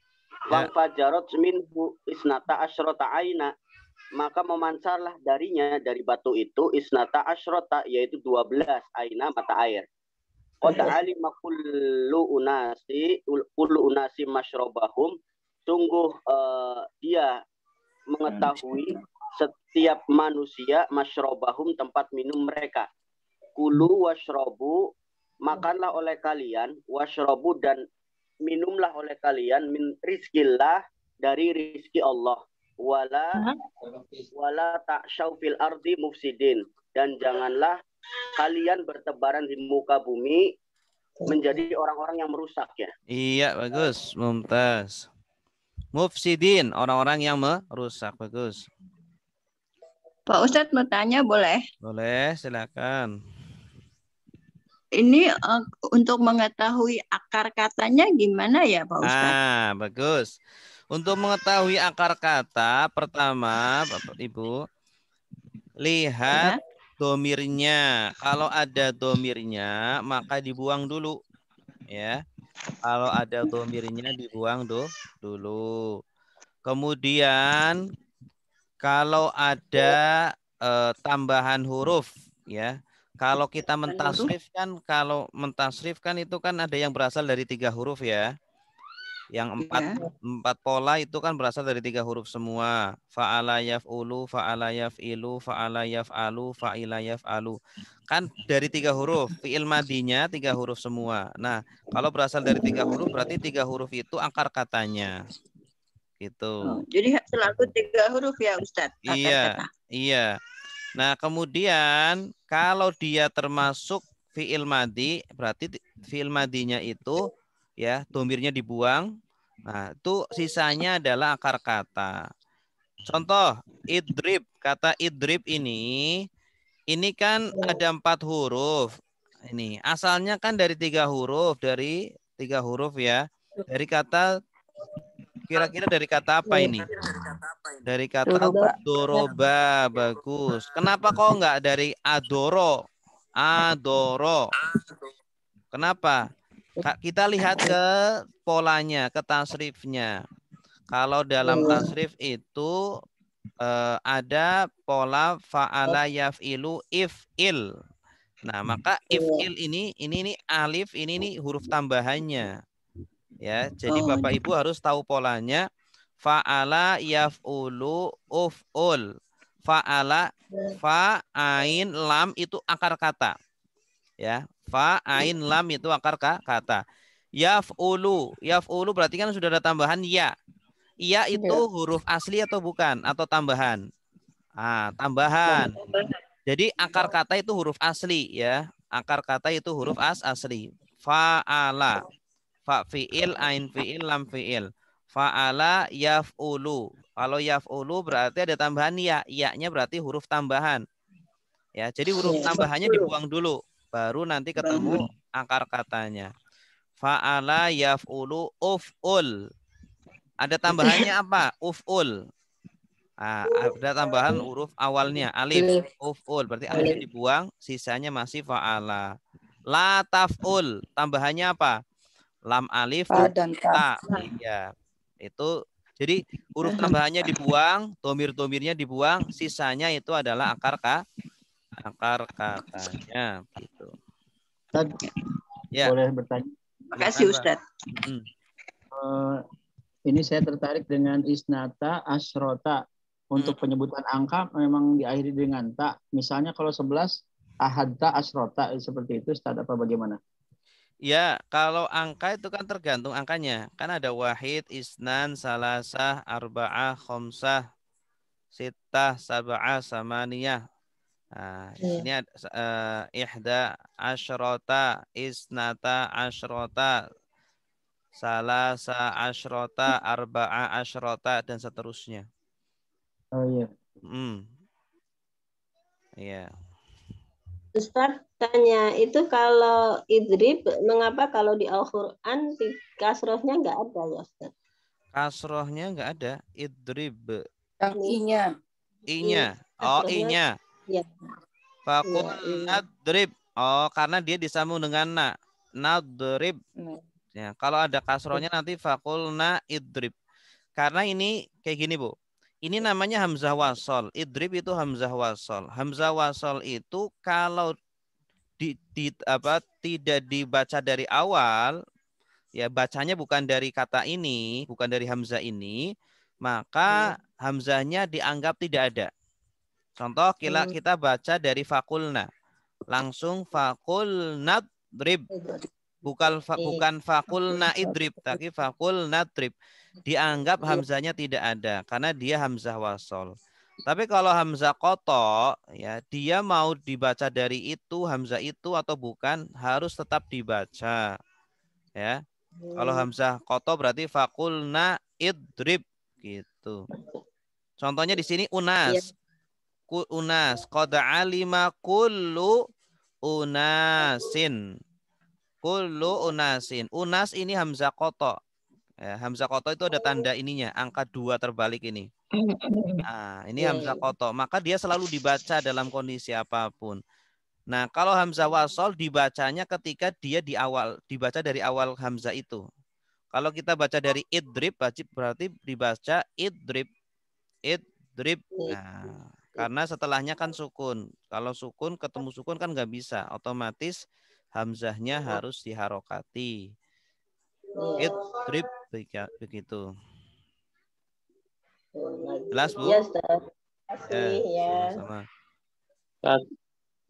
Fajarat minhu isnata asyrata aina, maka memancarlah darinya, dari batu itu, isnata asyrata, yaitu 12 aina mata air. Qad alima kullu unasi masyrabahum, sungguh dia mengetahui setiap manusia masyrabahum, tempat minum mereka. Kulu washrabu, makanlah oleh kalian, washrabu, dan minumlah oleh kalian, min rizkillah, dari rizki Allah. Wala ta'syaw fil ardi mufsidin, dan janganlah kalian bertebaran di muka bumi menjadi orang-orang yang merusak, ya. Iya, bagus, mumtaz. Mufsidin, orang-orang yang merusak, bagus. Pak Ustadz mau tanya boleh? Boleh, silakan. Ini untuk mengetahui akar katanya gimana ya Pak Ustadz? Bagus. Untuk mengetahui akar kata, pertama, Bapak Ibu, lihat domirnya. Kalau ada domirnya, maka dibuang dulu. Ya, kalau ada domirnya dibuang dulu. Kemudian, kalau ada tambahan huruf, ya. Kalau kita mentasrif kan, itu kan ada yang berasal dari 3 huruf ya. Yang empat pola itu kan berasal dari 3 huruf semua. Fa'ala yaf'ulu, fa'ala yaf'ilu, fa'ala yaf'alu, fa'ila yaf'alu. Kan dari 3 huruf. Fi'il madinya 3 huruf semua. Nah, kalau berasal dari 3 huruf berarti 3 huruf itu akar katanya. Gitu. Jadi selalu 3 huruf ya Ustadz akar Iya, kata. iya. Nah, kemudian kalau dia termasuk fi'il madi, berarti fi'il madinya itu ya domirnya dibuang. Nah, itu sisanya adalah akar kata. Contoh, idrib. Kata idrib ini kan ada 4 huruf. Ini asalnya kan dari 3 huruf, ya. Dari kata kira-kira dari kata apa ini? Dari kata doroba. Bagus. Kenapa kok enggak dari adoro? Adoro. Kenapa? Kita lihat ke polanya, ke tasrifnya. Kalau dalam tasrif itu ada pola fa'ala yaf'ilu if'il. Nah, maka if'il ini alif, ini huruf tambahannya. Ya, jadi Bapak Ibu harus tahu polanya. Fa'ala yaf'ulu uf'ul. Fa'ala, fa, ain, lam itu akar kata. Ya, fa, ain, lam itu akar kata. Yaf'ulu berarti kan sudah ada tambahan ya. Ya itu huruf asli atau bukan? Atau tambahan? Tambahan. Jadi akar kata itu huruf asli ya. Akar kata itu huruf asli. Fa'ala. Fa fi'il, ain fi'il, lam fi'il. Fa'ala yaf'ulu. Kalau yaf'ulu berarti ada tambahan ya. Ya-nya berarti huruf tambahan. Ya, jadi huruf tambahannya dibuang dulu. Baru nanti ketemu akar katanya. Fa'ala yaf'ulu uf'ul. Ada tambahannya apa? Uf'ul. Ada tambahan huruf awalnya. Alif. Uf'ul. Berarti alifnya dibuang. Sisanya masih fa'ala. La taf'ul. Tambahannya apa? Lam alif dan ta. Iya. Itu jadi huruf tambahannya dibuang, domir-domirnya dibuang, sisanya itu adalah akar katanya gitu. Ustaz, ya. Boleh bertanya? Makasih Ustaz. Ini saya tertarik dengan isnata asrota. Untuk penyebutan angka memang diakhiri dengan ta. Misalnya kalau 11 ahadta asrota seperti itu Ustaz, apa bagaimana? Ya, kalau angka itu kan tergantung angkanya. Kan ada wahid, isnan, salasah, arba'ah, khomsah, sittah, sab'ah, samaniyah. Nah, ini ada ihda asyrota, isnata asyrota, salasa asyrota, arba'a asyrota, dan seterusnya. Oh iya. Iya. Ustaz tanya, itu kalau idrib, mengapa kalau di Al-Quran kasrohnya nggak ada ya Ustaz? Kasrohnya nggak ada, idrib. Yang I-nya. I-nya. Oh, I-nya. Ya. Fakul nadrib. Oh, karena dia disambung dengan na. Nadrib. Ya, kalau ada kasrohnya nanti fakul na idrib. Karena ini kayak gini, Bu. Ini namanya hamzah wasol. Idrib itu hamzah wasol. Hamzah wasol itu kalau tidak dibaca dari awal, ya bacanya bukan dari kata ini, bukan dari hamzah ini, maka hamzahnya dianggap tidak ada. Contoh kita baca dari fakulna. Langsung fakulna drib. Bukan fakulna idrib, tapi fakulna drib. Dianggap hamzahnya tidak ada karena dia hamzah wasol. Tapi kalau hamzah koto, ya dia mau dibaca dari itu hamzah itu atau bukan harus tetap dibaca. Ya, kalau hamzah koto berarti fakulna idrib gitu. Contohnya di sini unas, unas. Qad alima kullu unasin. Kullu unasin. Unas ini hamzah qata. Ya, hamzah qata itu ada tanda ininya, angka 2 terbalik ini. Nah, ini hamzah qata, maka dia selalu dibaca dalam kondisi apapun. Nah, kalau hamzah wasol dibacanya ketika dia dibaca dari awal hamzah itu. Kalau kita baca dari idrib, berarti dibaca idrib. Nah, karena setelahnya kan sukun. Kalau sukun ketemu sukun kan nggak bisa, otomatis hamzahnya harus diharokati. Idrib begitu. Jelas, Bu? Iya, Ustaz. Ya, sama.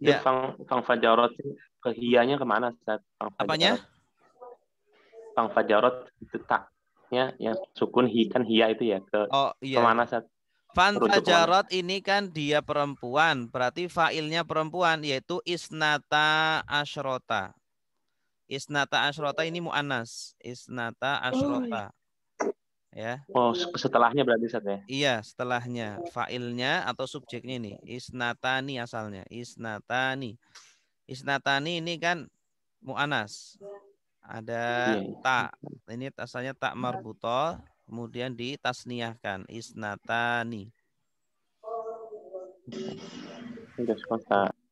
Ya. Fang fajarot ke hiyanya kemana, Ustaz? Apanya? Fang fajarot itu taknya yang sukun kan hiya itu ya ke kemana, Ustaz? Fan fajarot ini kan dia perempuan, berarti fa'ilnya perempuan yaitu isnata asyrota. Isnata asyrota ini mu'anas. Isnata asyrota. Ya. Oh, setelahnya berarti, Ustaz ya? Iya, setelahnya. Fa'ilnya atau subjeknya ini. Isnatani asalnya. Isnatani. Isnatani ini kan mu'anas. Ada ta. Ini asalnya tak marbutoh. Kemudian ditasniyahkan. Isnatani.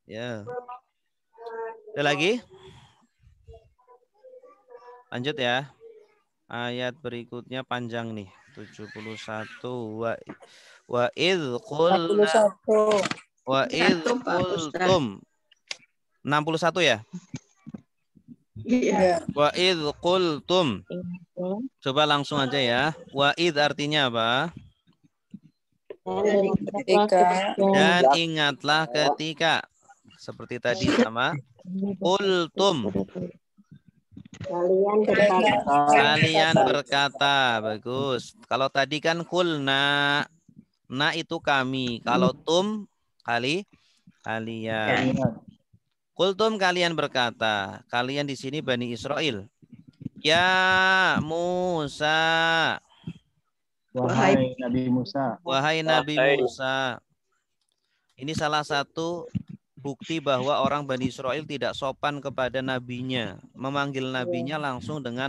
Ya. Ada lagi? Lanjut ya. Ayat berikutnya panjang nih. 71. Wa idh qulna. Wa idh qultum. 61 ya? Iya. Wa idh qultum. Coba langsung aja ya. Wa idh artinya apa? Dan ingatlah ketika. Seperti tadi sama. Qultum. Kalian berkata. Bagus. Kalau tadi kan kulna. Na itu kami. Kalau tum kalian. Kultum kalian berkata. Kalian di sini Bani Israel. Ya Musa. Wahai Nabi Musa. Wahai Nabi Musa. Ini salah satu bukti bahwa orang Bani Israel tidak sopan kepada nabinya. Memanggil nabinya langsung dengan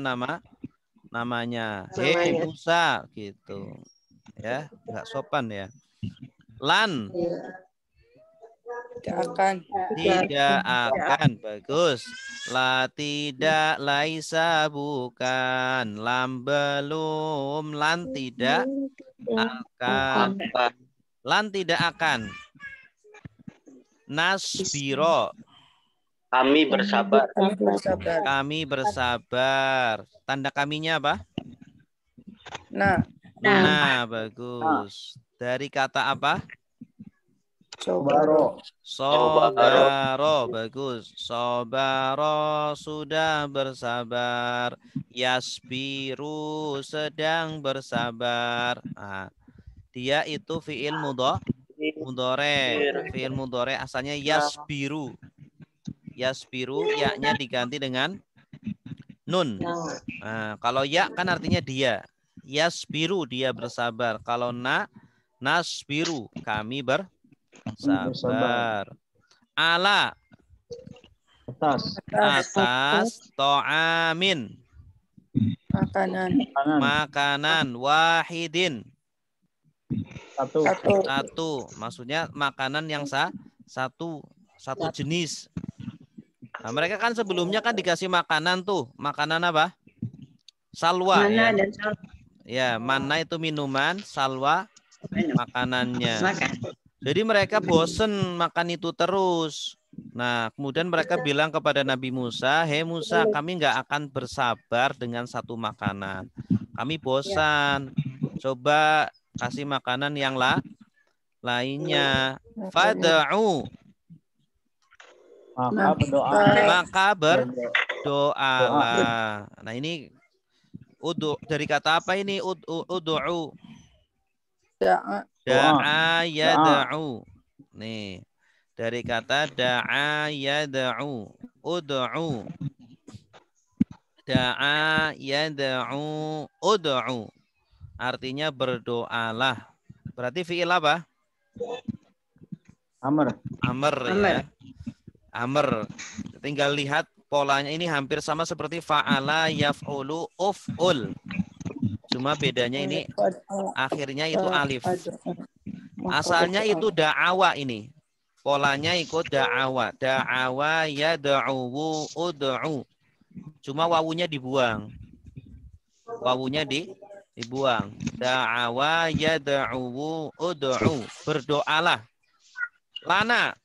namanya. Hei Musa gitu. Ya, enggak sopan ya. Lan. Tidak akan. Bagus. La tidak, laisa bukan, lam belum, lan tidak akan. Lan tidak akan. Nasbiro. Kami bersabar. Kami bersabar. Tanda kaminya apa? Nah. Bagus. Dari kata apa? Sobaro. Sobaro. Bagus. Sobaro sudah bersabar. Yasbiru sedang bersabar. Nah, dia itu fi'il mudhore. Fi'il mudhore asalnya yasbiru. Yasbiru, ya-nya diganti dengan nun. Nah, kalau ya kan artinya dia. Yasbiru, dia bersabar. Kalau nasbiru, kami bersabar. Ala. Atas. To'amin. Makanan. Wahidin. Satu. Maksudnya makanan yang satu jenis. Nah, mereka kan sebelumnya kan dikasih makanan tuh. Makanan apa? Salwa. Mana ya. dan salwa. Ya, mana itu minuman, salwa makanannya. Jadi mereka bosen makan itu terus. Nah, kemudian mereka bilang kepada Nabi Musa, hei Musa, kami nggak akan bersabar dengan satu makanan. Kami bosan. Coba kasih makanan yang lainnya. Fad'u. Maka berdoalah. Nah, ini dari kata apa ini? Ud'u. Da'a yad'u. Nih. Dari kata da'a yad'u. Ud'u. Da'a yad'u. Ud'u. Artinya berdoalah. Berarti fi'il apa? Amr. Amr ya. Amr. Tinggal lihat polanya ini hampir sama seperti fa'ala, yaf'ulu, uf'ul. Cuma bedanya ini akhirnya itu alif. Asalnya itu da'awa ini. Polanya ikut da'awa. Da'awa yad'uwu ud'u. Cuma wawunya dibuang. Wawunya dibuang. Da'awa yad'uwu ud'u. Berdoalah. Lana.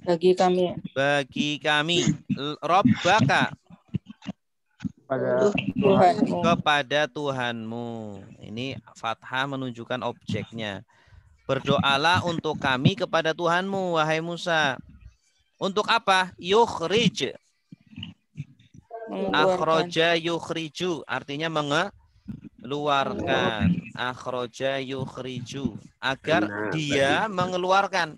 Bagi kami. Bagi kami. Rabbaka. Kepada Tuhanmu. Ini fathah menunjukkan objeknya. Berdoalah untuk kami kepada Tuhanmu, wahai Musa. Untuk apa? Yukhrij. Akhroja yukhriju. Artinya mengeluarkan. Akhroja yukhriju. Agar dia mengeluarkan.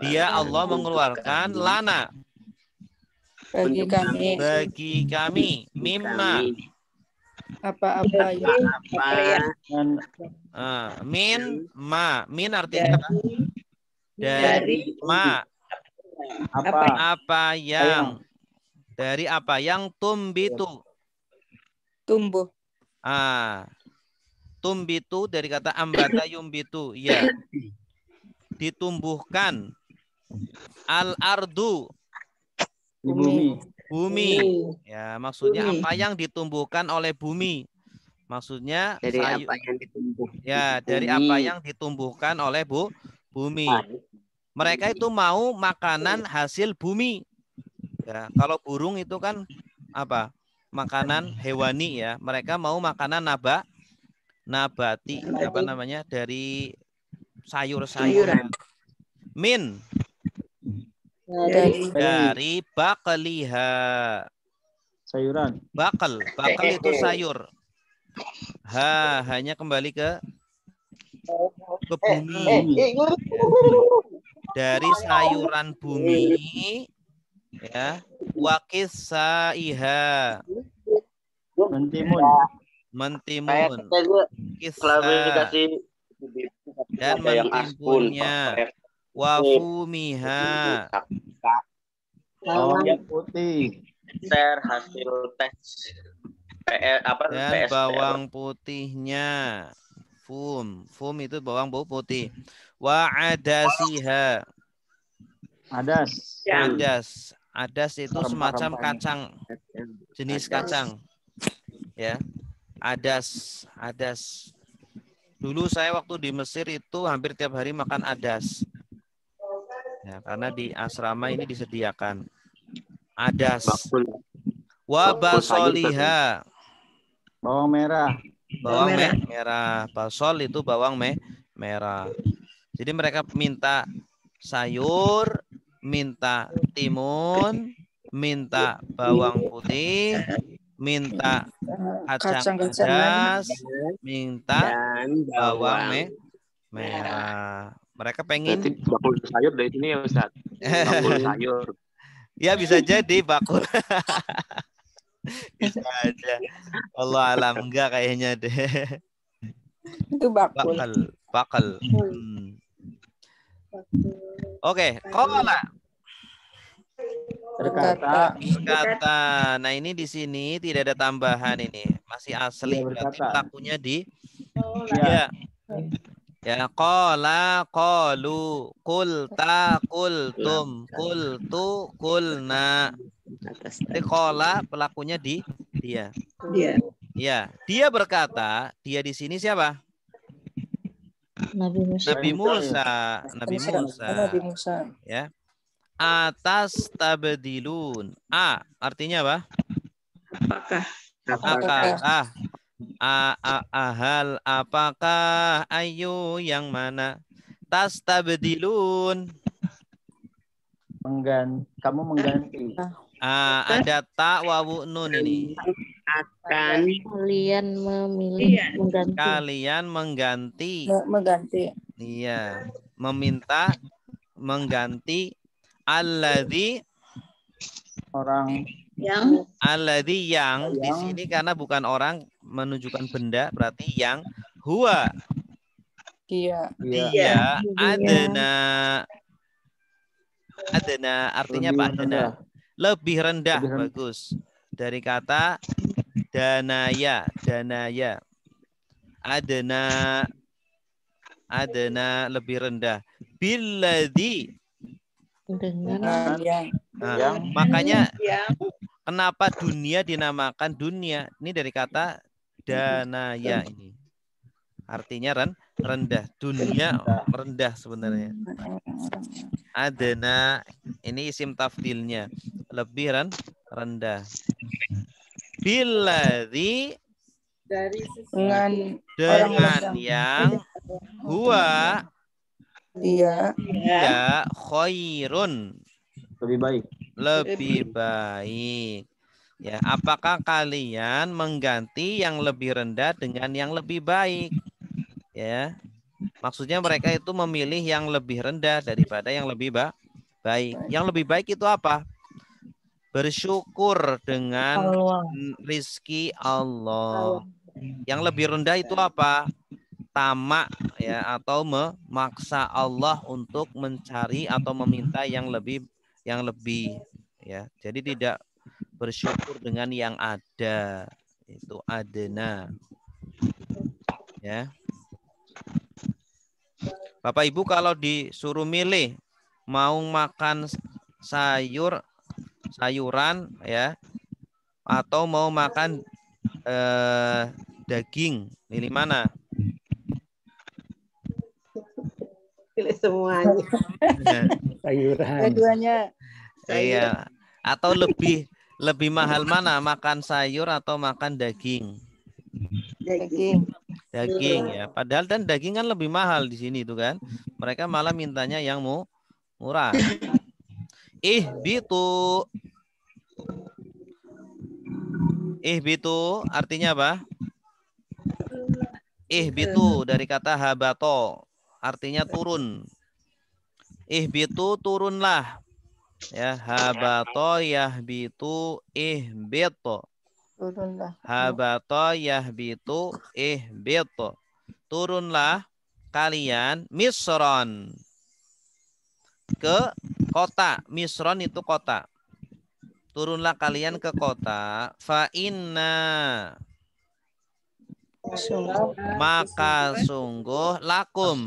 Dia Allah mengeluarkan lana. Bagi kami. Bagi kami. Mimma. Apa-apa ya. Min ma. Min artinya apa? Dari ma. Apa yang. Dari apa yang tumbitu. Tumbuh. Tumbitu dari kata ambata yumbitu. Ya. Ditumbuhkan. Al-ardu. Bumi. Ya, maksudnya apa yang ditumbuhkan oleh bumi. Maksudnya dari apa yang ditumbuhkan. Ya, dari apa yang ditumbuhkan oleh bumi. Mereka itu mau makanan hasil bumi. Ya, kalau burung itu kan apa? Makanan hewani ya. Mereka mau makanan nabati, apa namanya? Dari sayur-sayuran. Min. Dari bakliha. Sayuran. Bakal itu sayur. Hanya kembali ke bumi. Dari sayuran bumi ya. Wakisaiha. Mentimun. Kisah. Dan mentimpunnya. Wafumiha. Bawang putih. Hasil tes dan bawang putihnya. Fum itu bawang putih. Wa adasiha. Adas itu semacam kacang. Jenis kacang. Ya. Adas. Dulu saya waktu di Mesir itu hampir tiap hari makan adas. Ya, karena di asrama ini disediakan adas. Wa basoliha. Bawang merah. Merah. Basol itu bawang merah. Jadi mereka minta sayur, minta timun, minta bawang putih, minta kacang adas, minta bawang merah. Mereka pengen bakul sayur dari sini ya Ustaz. Bakul sayur. Ya bisa jadi bakul. Bisa aja. Allah alam enggak kayaknya deh. Itu bakul. Bakal. Oke, qala. Berkata. Nah, ini di sini tidak ada tambahan ini. Masih asli. Berarti pelakunya di Ya, qala, qalu, qulta, qultum, qultu, qulna. Jadi qala pelakunya dia. Ya, dia berkata, dia di sini siapa? Nabi Musa. Ya. Atas tabdilun. Artinya apa? Apakah? Apakah ayu yang mana? Tastabdilun. Kamu mengganti. Ada ta wawu nun ini. Akan kalian memilih mengganti. Kalian mengganti. Iya, meminta mengganti alladzi orang yang di sini karena bukan orang menunjukkan benda berarti yang huwa Dia. Dia adna. Adna artinya apa? Adna. Lebih rendah. Bagus. Dari kata danaya. Danaya. Adna. Adna lebih rendah. Billadzi. Dengan yang Makanya kenapa dunia dinamakan dunia? Ini dari kata danaya ini. Artinya rendah. Dunia rendah sebenarnya. Adna ini isim tafdilnya. Lebih rendah. Billadzi dengan yang huwa dia khairun lebih baik. Ya, apakah kalian mengganti yang lebih rendah dengan yang lebih baik? Ya. Maksudnya mereka itu memilih yang lebih rendah daripada yang lebih baik. Yang lebih baik itu apa? Bersyukur dengan rizki Allah. Yang lebih rendah itu apa? Tamak ya, atau memaksa Allah untuk mencari atau meminta yang lebih ya. Jadi tidak bersyukur dengan yang ada. Itu adna. Ya. Bapak Ibu kalau disuruh milih mau makan sayuran ya atau mau makan daging, pilih mana? Pilih semuanya. Sayuran. Dua-duanya. Iya. Atau lebih mahal mana? Makan sayur atau makan daging? Daging ya. Padahal dan daging kan lebih mahal di sini itu kan. Mereka malah mintanya yang murah. Ihbitu artinya apa? Ihbitu dari kata habato. Artinya turun. Ihbitu turunlah. Ya, habato yahbitu ihbito. Turunlah. Habato yahbitu ihbito. Turunlah kalian misron. Ke kota. Misron itu kota. Turunlah kalian ke kota. Fa inna. Maka sungguh lakum.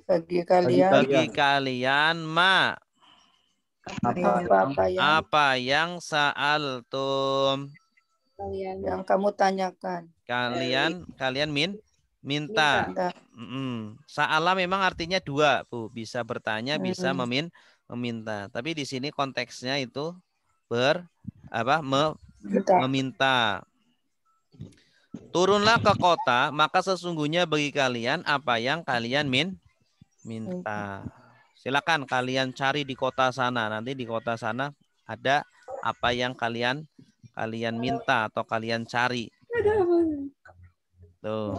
Bagi kalian apa yang sa'altum yang kamu tanyakan. Kalian minta. Sa'ala memang artinya dua, Bu. Bisa bertanya, bisa meminta. Tapi di sini konteksnya itu meminta. Turunlah ke kota, maka sesungguhnya bagi kalian apa yang kalian minta. Silakan kalian cari di kota sana. Nanti di kota sana ada apa yang kalian minta atau kalian cari. Tuh.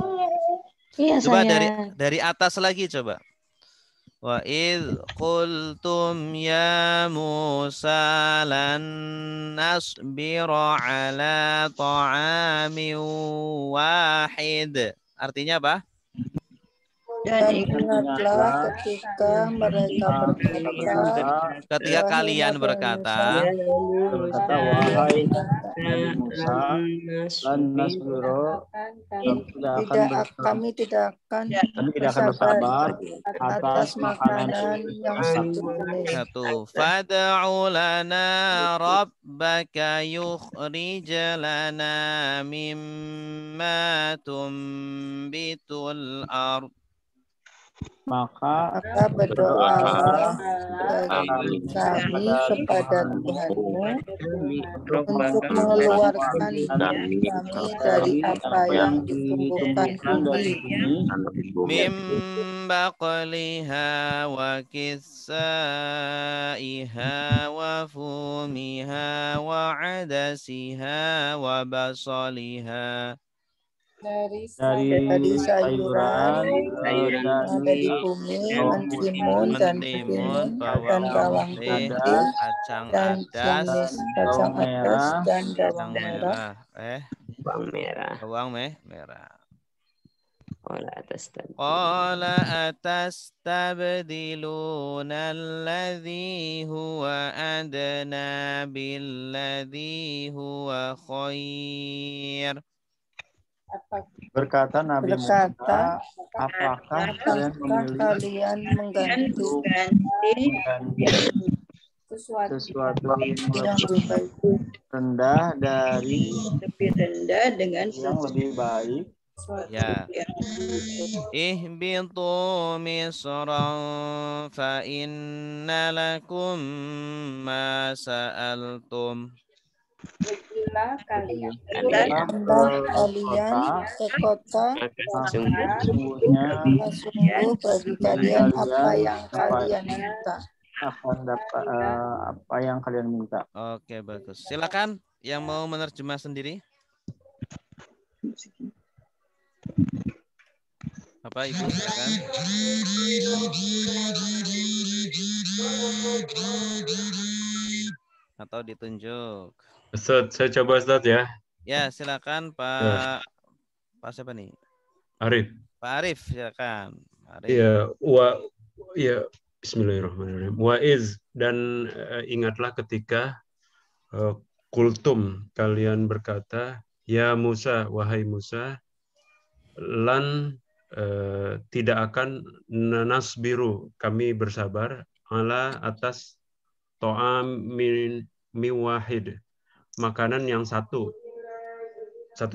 Iya, Coba saya. dari atas lagi coba. Wa idh qultum ya Musa lan nasbira ala ta'amin wahid. Artinya apa? Dan ingatlah ketika mereka berkata, ketika kalian berkata, wahai Nabi Musa, lan nasbiro, kami tidak akan bersabar atas makanan yang satu. Fad'u lana rabbaka yukhrij lana mimma tumbitul ardh. Maka berdoalah bagi kami kepada Tuhanmu untuk mengeluarkan kami dari apa yang ditumbuhkan bumi, mim baqliha wa kissaiha wa fumiha wa adasiha wa basaliha. Dari sayuran yang ada di bumi, mentimun dan bawang putih dan jenis kacang adas dan bawang merah. Bawang merah. Qala atastabdiluna alladhi huwa adna billadhi huwa khair. Berkata Nabi Musa, apakah kalian memilih mengganti sesuatu yang lebih rendah dari lebih rendah dengan yang lebih baik? Ya. Ihbitu misran fa inna lakum ma sa'altum. Pergilah kalian ke kota, sungguhnya bagi kalian apa yang kalian minta. Akan dapat apa yang kalian minta. Oke, bagus. Silakan yang mau menerjemah sendiri. Apa Ibu, silakan. Atau ditunjuk. Ustaz, saya coba Ustaz ya. Ya, silakan Pak. Pak siapa nih? Arif. Pak Arif, silakan. Arif. Ya, ya Bismillahirrahmanirrahim. Wa'iz, dan ingatlah ketika kultum, kalian berkata, ya Musa, wahai Musa, lan tidak akan nasbiru, kami bersabar, ala atas to'am min wahid, makanan yang satu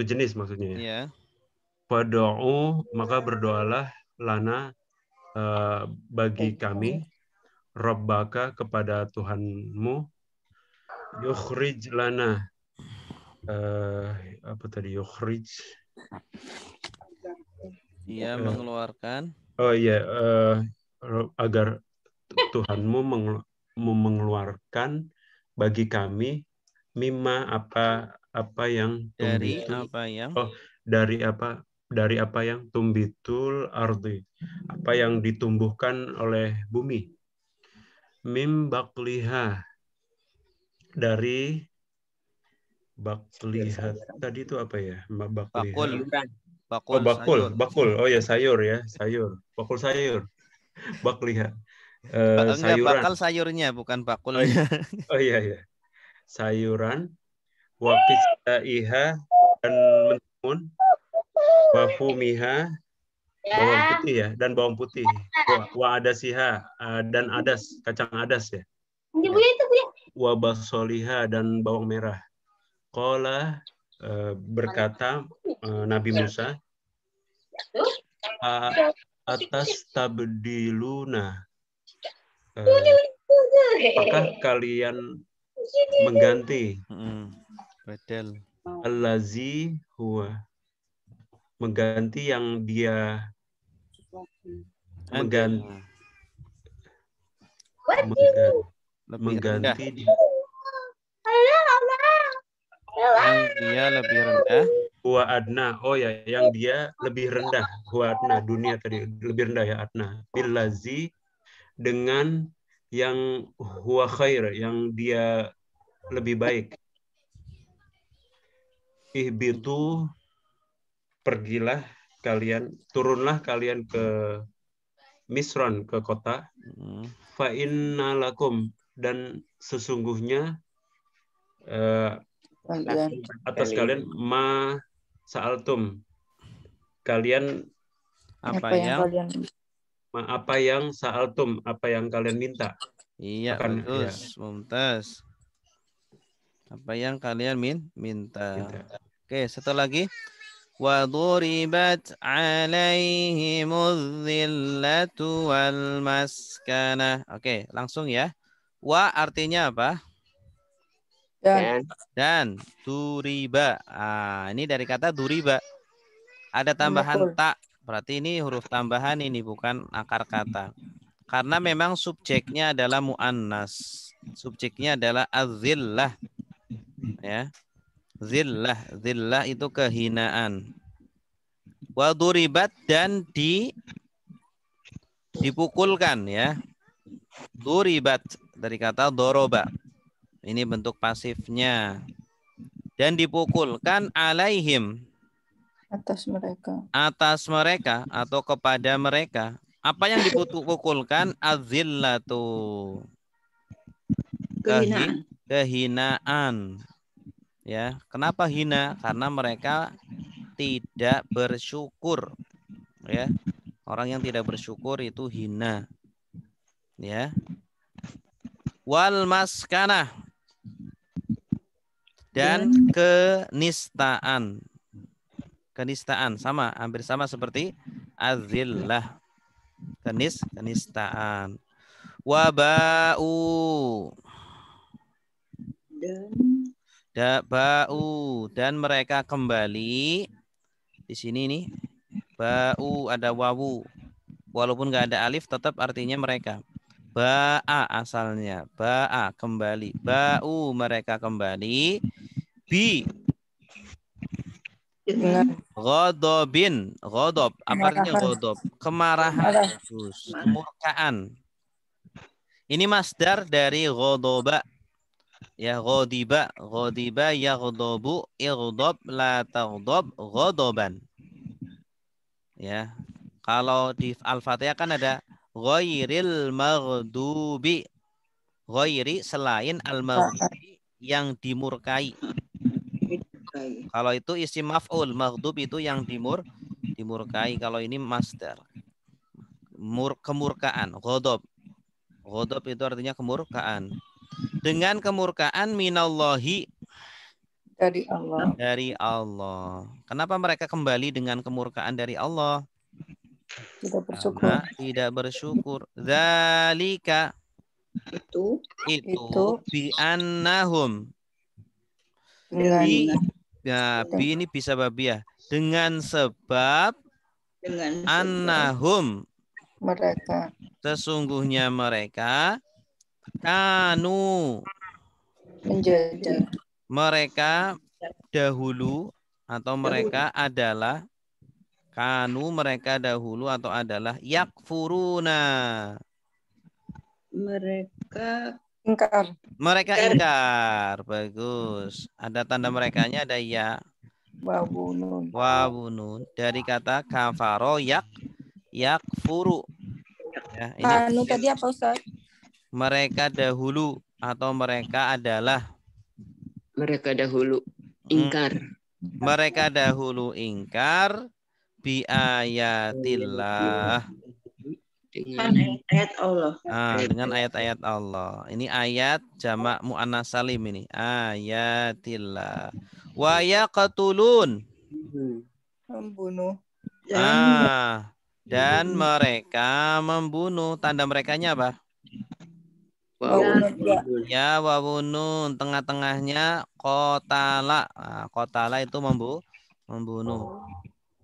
jenis maksudnya ya. Yeah. Fad'u, maka berdoalah lana bagi kami, Rabbaka, kepada Tuhanmu, yukhrij lana, apa tadi yukhrij? Ia mengeluarkan. Oh iya, agar Tuhanmu mengeluarkan bagi kami mimma apa yang dari tumbitul, apa yang dari apa yang tumbitul ardi, apa yang ditumbuhkan oleh bumi, mim bakliha, dari bakliha tadi itu apa ya? Bakliha. Bakul. Oh ya, sayur ya, sayur. Bakul sayur. Bakliha. Enggak, Sayuran. bakal sayurnya, bukan bakulnya. Oh iya. Sayuran, waqisaiha, dan mentimun, wafumiha, bawang putih ya, dan bawang putih, wa adasiha, dan adas, kacang adas ya, wa basoliha, dan bawang merah. Qala, berkata Nabi Musa, atas tabdiluna, apakah kalian mengganti Badal allazi huwa, mengganti yang dia mengganti yang dia lebih rendah, huwa adna, oh ya, yang dia lebih rendah, huwa adna, dunia tadi lebih rendah ya, adna, billazi, dengan yang huwa khair, yang dia lebih baik. Ihbitu, pergilah kalian, turunlah kalian ke Misran, ke kota. Fa inna lakum, dan sesungguhnya atas kalian ma sa'altum, kalian apa yang sa'altum, apa yang kalian minta. Iya, bagus, mumtaz. Apa yang kalian minta. Oke, satu lagi. Wa duribat 'alaihimudz zillatu wal maskanah. Oke, langsung ya. Wa artinya apa? Dan duriba. Ini dari kata duriba. Ada tambahan tak. Berarti ini huruf tambahan, ini bukan akar kata. Karena memang subjeknya adalah mu'annas. Subjeknya adalah az-zillah. Ya. Zillah itu kehinaan. Wa duribat, dan dipukulkan ya. Duribat dari kata doroba. Ini bentuk pasifnya. Dan dipukulkan alaihim, Atas mereka. Atas mereka atau kepada mereka. Apa yang dipukulkan? Azillatu. Kehinaan. Kehinaan. Ya, kenapa hina? Karena mereka tidak bersyukur. Ya. Orang yang tidak bersyukur itu hina. Ya. Wal maskanah. Dan kenistaan. Kenistaan sama, hampir sama seperti azillah. Kenistaan. Waba'u. Ba'u, dan mereka kembali. Di sini nih ba'u ada wawu. Walaupun nggak ada alif tetap artinya mereka. Ba'a asalnya. Ba'a kembali. Ba'u mereka kembali. Bi Ghadabin. Ghadab. Apa artinya ghadab? Kemarahan. Kemurkaan. Ini masdar dari ghadaba. Ya, ghadiba. Ghadiba yaghdabu. Ighdab la taghdab. Ghadaban. Ya. Kalau di Al-Fatihah kan ada ghairil maghdubi. Ghairi selain al-maghdubi yang dimurkai. Kalau itu isim maf'ul, maghdub itu yang dimurkai. Kalau ini masdar. Kemurkaan, ghadab. Ghadab itu artinya kemurkaan. Dengan kemurkaan minallahi, dari Allah. Dari Allah. Kenapa mereka kembali dengan kemurkaan dari Allah? Tidak bersyukur. Karena tidak bersyukur. Dzalika itu bi annahum. Ya, bi ini bisa babiah. Dengan sebab annahum. Mereka. Sesungguhnya mereka kanu. Menjadi. Mereka dahulu atau mereka adalah. Kanu mereka dahulu atau adalah. Yakfuruna. Mereka ingkar. Mereka ingkar. Bagus. Ada tanda merekanya, ada ya. Wawunun. Wawunun. Dari kata kafaro yakfuru. Ya, ini Anu tadi apa Ustaz? Mereka dahulu atau mereka adalah. Mereka dahulu ingkar. Mereka dahulu ingkar bi ayatillah. Dengan ayat Allah. Dengan ayat-ayat Allah. Ini ayat jamak muannas salim ini. Ayatillah. Wa yaqtulun. Membunuh. Dan mereka membunuh. Tanda merekanya apa? Ya, wawunun. Tengah-tengahnya qatala. Qatala itu membunuh.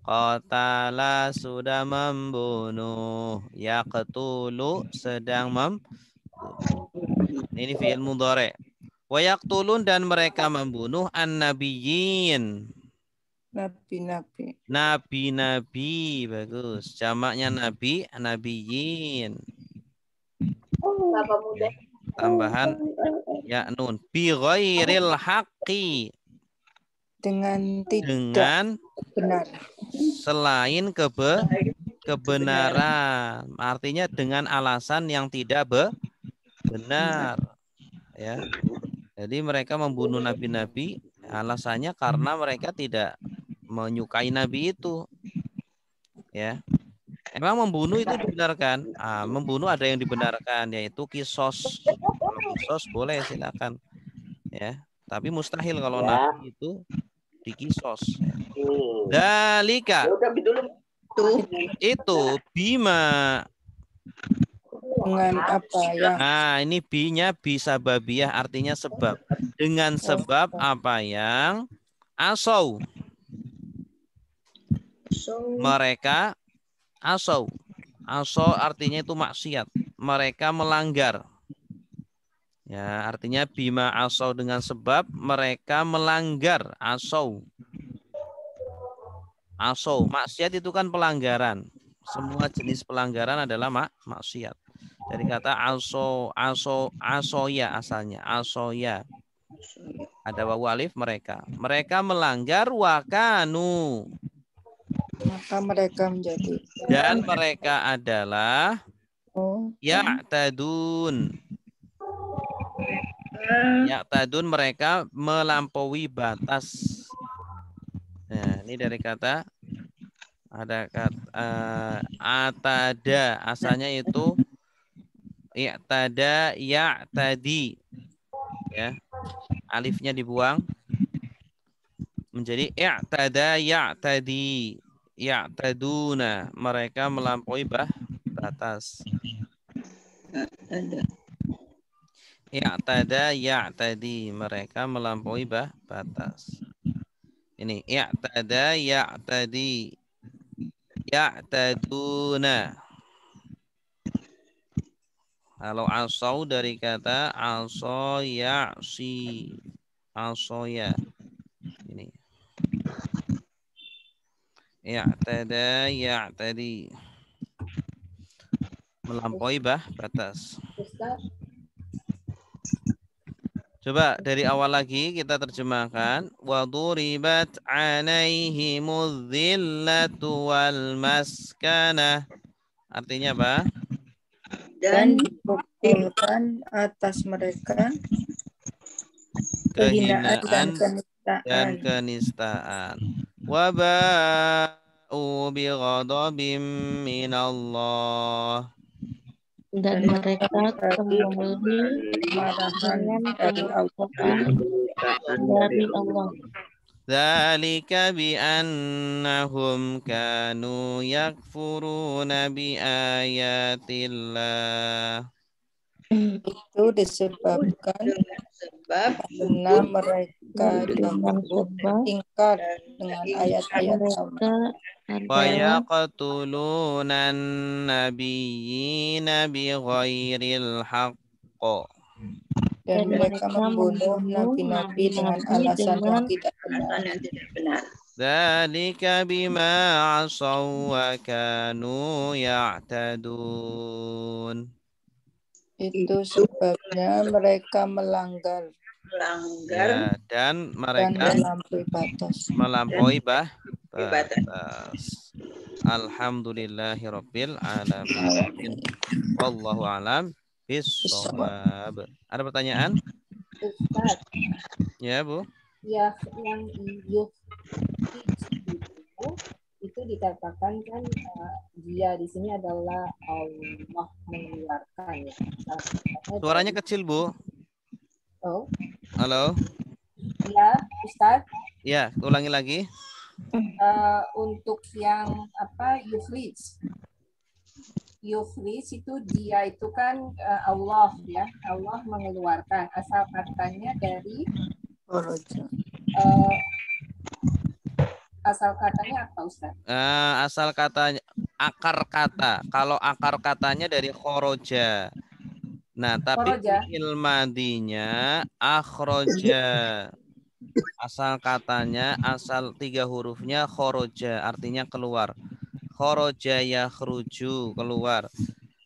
Qatala sudah membunuh. Yaqtulu sedang membunuh. Ini fi'il mudhari'. Wa yaqtulun dan mereka membunuh an-nabiyyin. Nabi-nabi. Nabi-nabi. Bagus. Jamaknya nabi, nabiyyin. Tambahan ya nun. Bi ghairil haqqi. Dengan tidak benar. Selain kebenaran. Artinya dengan alasan yang tidak benar. Ya. Jadi mereka membunuh nabi-nabi alasannya karena mereka tidak menyukai nabi itu. Ya. Emang membunuh itu dibenarkan? Membunuh ada yang dibenarkan, yaitu kisos. Kalau kisos boleh silakan. Ya. Tapi mustahil kalau nabi itu dikisos. Dalika. Itu bima. Dengan apa yang? Ini bi-nya bisa babiah artinya sebab. Dengan sebab apa yang asau. Mereka asau. Asau artinya itu maksiat. Mereka melanggar. Ya, artinya bima asau dengan sebab mereka melanggar. Asau. Asau. Maksiat itu kan pelanggaran. Semua jenis pelanggaran adalah maksiat. Dari kata asoya asalnya. Asoya. Ada wawu alif mereka. Mereka melanggar wakanu. Maka mereka menjadi. Dan mereka adalah ya'tadun. Ya'tadun mereka melampaui batas. Nah, ini dari kata ada kata atada, asalnya itu i'tada ya'tadi. Ya. Alifnya dibuang menjadi i'tada ya'tadi. Ya'taduna, mereka melampaui batas. I'tada ya'tadi, mereka melampaui batas. Ini i'tada ya'tadi. Ya'taduna. Kalau asau dari kata aso ya'si. Asoya. Ini. I'tada ya'tadi. Melampaui batas. Coba dari awal lagi kita terjemahkan. Wa duribat 'alaihimudz dhillatu wal maskanah. Artinya apa? Dan dipukulkan atas mereka kehinaan dan kenistaan. Wa ba'u bi ghadabim minallah. Dan mereka kembali dengan kemurkaan dari Allah. Dzalika bi annahum kanu yakfuruna bi ayatillah. Itu disebabkan karena mereka dahulu ingkar dengan ayat-ayat Allah. Wa yaqtulunan nabiyyina bi ghairil haqq. Dan mereka membunuh nabi-nabi dengan alasan yang tidak benar. Dzalika bima 'asaw wa kanu ya'tadun. Itu sebabnya mereka melanggar. Ya, dan mereka melampaui batas. Alhamdulillahirabbil alamin. Wallahu a'lam bissawab. Ada pertanyaan? Ustaz. Ya, Bu. Ya, yang itu dikatakan kan dia di sini adalah Allah mengeluarkan ya. Suaranya kecil, Bu. Oh. Halo. Ya, Ustaz. Ya, ulangi lagi. Untuk yang apa yukhrij itu dia itu kan Allah ya, Allah mengeluarkan. Asal katanya dari asal katanya apa, Ustaz? Asal katanya akar kata. Kalau akar katanya dari khoroja. Nah, tapi fi'il madinya akhroja. Asal katanya, asal 3 hurufnya khoroja, artinya keluar. Khoroja yakhruju, keluar.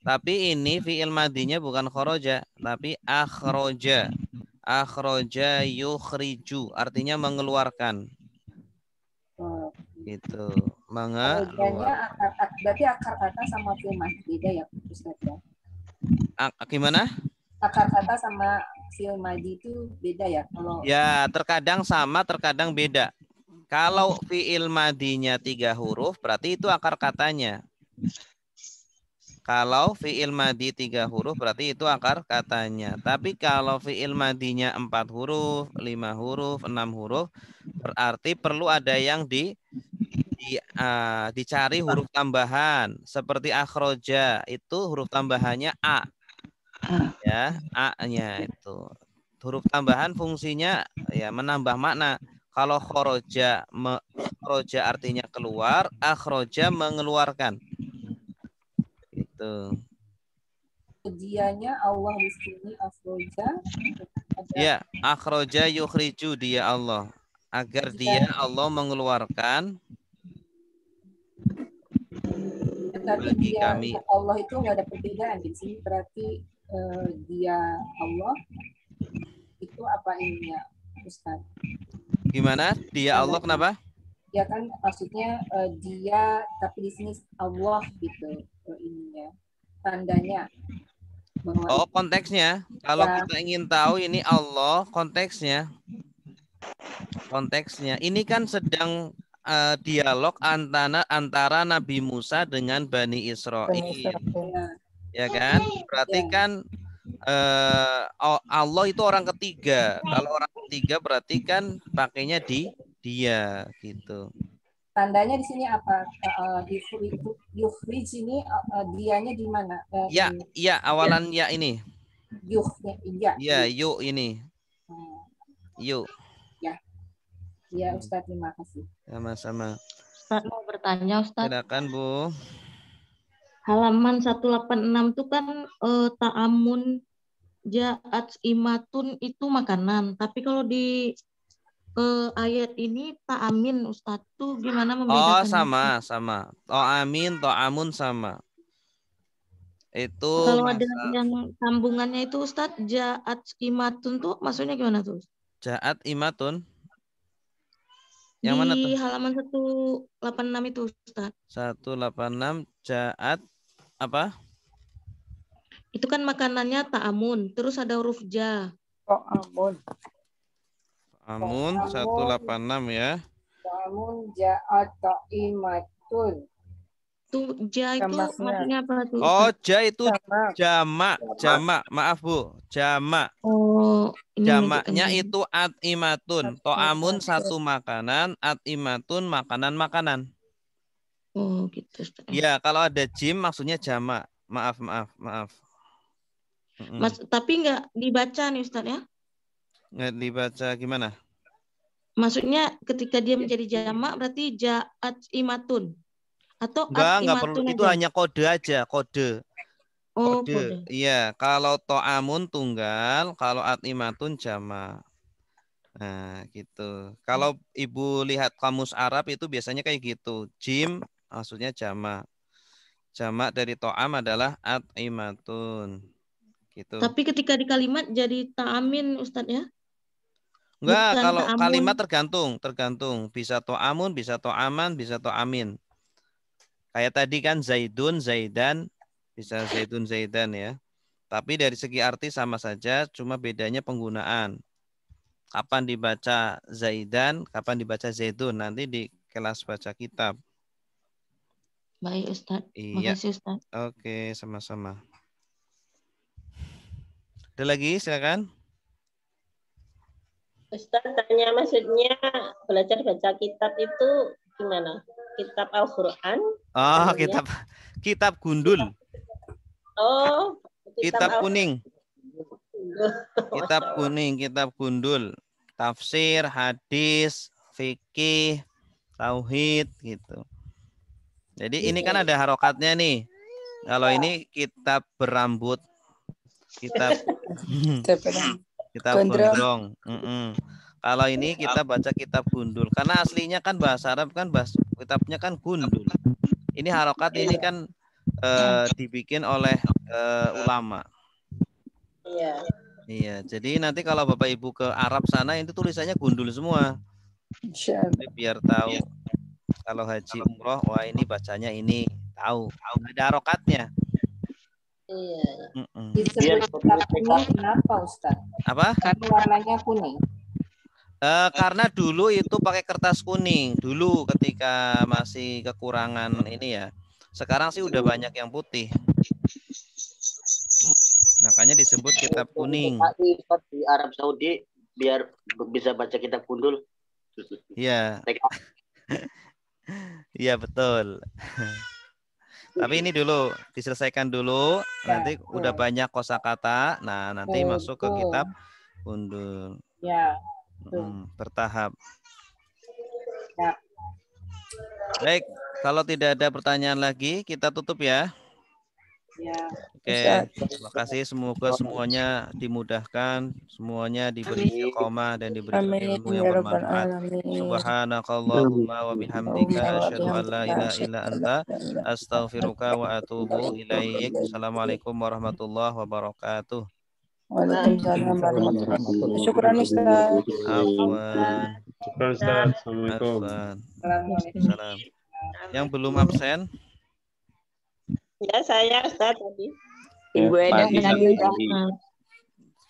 Tapi ini fi'il madinya bukan khoroja, tapi akhroja. Akhroja yukhriju, artinya mengeluarkan. Gitu. Khorojanya berarti akar kata sama fi'il madi beda ya, Ustaz ya? Gimana? Akar kata sama fi'il madi itu beda ya? Kalau ya, terkadang sama, terkadang beda. Kalau fi'il madinya 3 huruf, berarti itu akar katanya. Kalau fi'il madi 3 huruf, berarti itu akar katanya. Tapi kalau fi'il madinya 4 huruf, 5 huruf, 6 huruf, berarti perlu ada yang dicari huruf tambahan. Seperti akhroja, itu huruf tambahannya A. Ya, A-nya itu. Huruf tambahan fungsinya ya menambah makna. Kalau khoroja artinya keluar, akhroja mengeluarkan. Itu. Dianya Allah di sini akhroja. Ya, akhroja yukhriju, dia Allah. Agar dia Allah mengeluarkan bagi kami. Allah itu nggak ada perbedaan di sini, berarti dia Allah itu apa ininya, Ustaz? Gimana? Dia Allah kenapa? ya kan maksudnya dia, tapi di sini Allah gitu ininya tandanya. Oh, konteksnya. Kalau Ya. kita ingin tahu ini Allah, konteksnya. Konteksnya. Ini kan sedang dialog antara Nabi Musa dengan Bani Israil. Ya kan? Berarti kan Allah itu orang ketiga. Kalau orang ketiga berarti kan pakainya di dia gitu. Tandanya di sini apa? Yukhrij ini dianya di mana? Ya, iya awalan ya ini. Ya. Ya, yuk ini. Yuk. Ya. Ya, Ustaz, terima kasih. Sama-sama. Ustaz mau bertanya, Ustaz. Silakan, Bu. Halaman 186 itu kan ta'amun ja'at imatun itu makanan. Tapi kalau di ayat ini ta'amin, Ustadz, tuh gimana Oh, membedakannya? sama. Ta'amin, ta'amun sama. Itu kalau ada yang sambungannya itu Ustadz, ja'at imatun tuh maksudnya gimana tuh? Ja'at imatun. Yang di mana tuh? halaman 186 itu, Ustadz. 186 ja'at apa? Itu kan makanannya ta'amun, terus ada huruf ja. Ta'amun. Amun 186 ya. Ta'amun ja'at ta'imatun. Tuh ja itu maksudnya apa tuh? Oh, ja itu jamak. Maaf, Bu. Jamak. Oh, jamaknya itu at-imatun. Ta'amun satu makanan, at-imatun makanan-makanan. Oh, gitu, Ustaz. Ya, kalau ada jim maksudnya jamak. Maaf. Mas, tapi nggak dibaca nih Ustaz ya? Nggak dibaca gimana? Maksudnya ketika dia menjadi jamak berarti ja'at imatun. Atau Enggak perlu. Itu aja? hanya kode aja, kode. Oh, kode. Iya, kalau ta'amun tunggal, kalau at-imatun jamak. Nah, gitu. Kalau Ibu lihat kamus Arab itu biasanya kayak gitu. Jim maksudnya jamak. Jamak dari ta'am adalah at-imatun. Gitu. Tapi ketika di kalimat jadi ta'amin, Ustadz ya? Enggak, bukan kalau ta'amun. kalimat tergantung. Bisa ta'amun, bisa ta'aman, bisa ta'amin. Kayak tadi kan Zaidun, Zaidan, bisa Zaidun, Zaidan ya. Tapi dari segi arti sama saja, cuma bedanya penggunaan. Kapan dibaca Zaidan, kapan dibaca Zaidun. Nanti di kelas baca kitab. Baik, Ustadz. Iya. Makasih, Ustadz. Oke, sama-sama. Ada lagi, silakan. Ustaz tanya, maksudnya belajar baca kitab itu gimana? Kitab Al-Quran? Oh, kitab gundul. Oh, kitab kuning. Kitab gundul. Tafsir, hadis, fikih, tauhid gitu. Jadi ini kan ada harokatnya nih. Kalau ini kitab berambut. Kitab gondrong. Kalau ini kita baca kitab gundul. Karena aslinya kan bahasa Arab kan kitabnya kan gundul. Ini harokat ini kan dibikin oleh ulama. Iya. Jadi nanti kalau Bapak Ibu ke Arab sana itu tulisannya gundul semua. Jadi biar tahu kalau haji umroh, wah ini bacanya ini, tahu. Ada harokatnya. Iya. Disebut kitab kuning kenapa, Ustaz? Apa? Karena warnanya kuning. Karena dulu itu pakai kertas kuning. Dulu ketika masih kekurangan ini ya. Sekarang sih udah banyak yang putih. Makanya disebut kitab kuning. Di Arab Saudi biar bisa baca kitab gundul. Iya. Iya betul. Tapi ini dulu diselesaikan dulu, nanti udah banyak kosakata. Nah, nanti masuk ke kitab gundul. Ya. Bertahap. Ya. Baik, kalau tidak ada pertanyaan lagi, kita tutup ya. Ya. Oke, terima kasih. Semoga semuanya dimudahkan, semuanya diberi istiqomah dan diberi ilmu yang bermanfaat. Subhanakallahumma wa bihamdika asyhadu an la ilaha illa anta astaghfiruka wa atubu ilaik. Assalamualaikum warahmatullahi wabarakatuh. Waalaikumsalam warahmatullahi wabarakatuh. Syukran Ustaz. Afwan. Syukran Ustaz. Assalamualaikum. Afwan. Salam. Yang belum absen? Ya, saya Ustaz tadi. Ibu Eda Indramayu.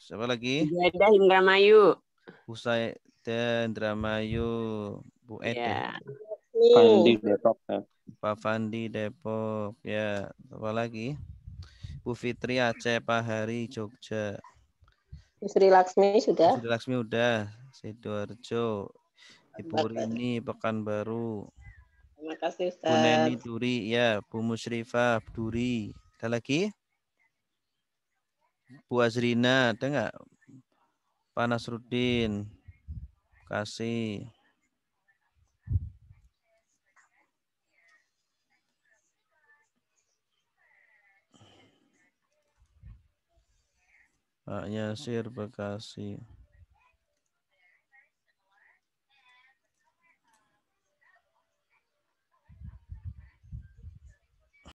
Siapa lagi? Ibu Eda Indramayu. Husaida Indramayu. Bu Ede. Ya. Fandi Depok. Pak Fandi Depok. Ya, apa lagi? Bu Fitri Aceh, Pak Hari Jogja. Sri Laksmi sudah. Sri Laksmi udah. Sidoarjo. Ibu Rini Pekanbaru. Terima kasih Bu Neni Ustaz. Duri, ya. Bu Musrifah Duri. Ada lagi? Bu Azrina, ada nggak? Pak Nasruddin. Kasih. Pak Yasir Bekasi.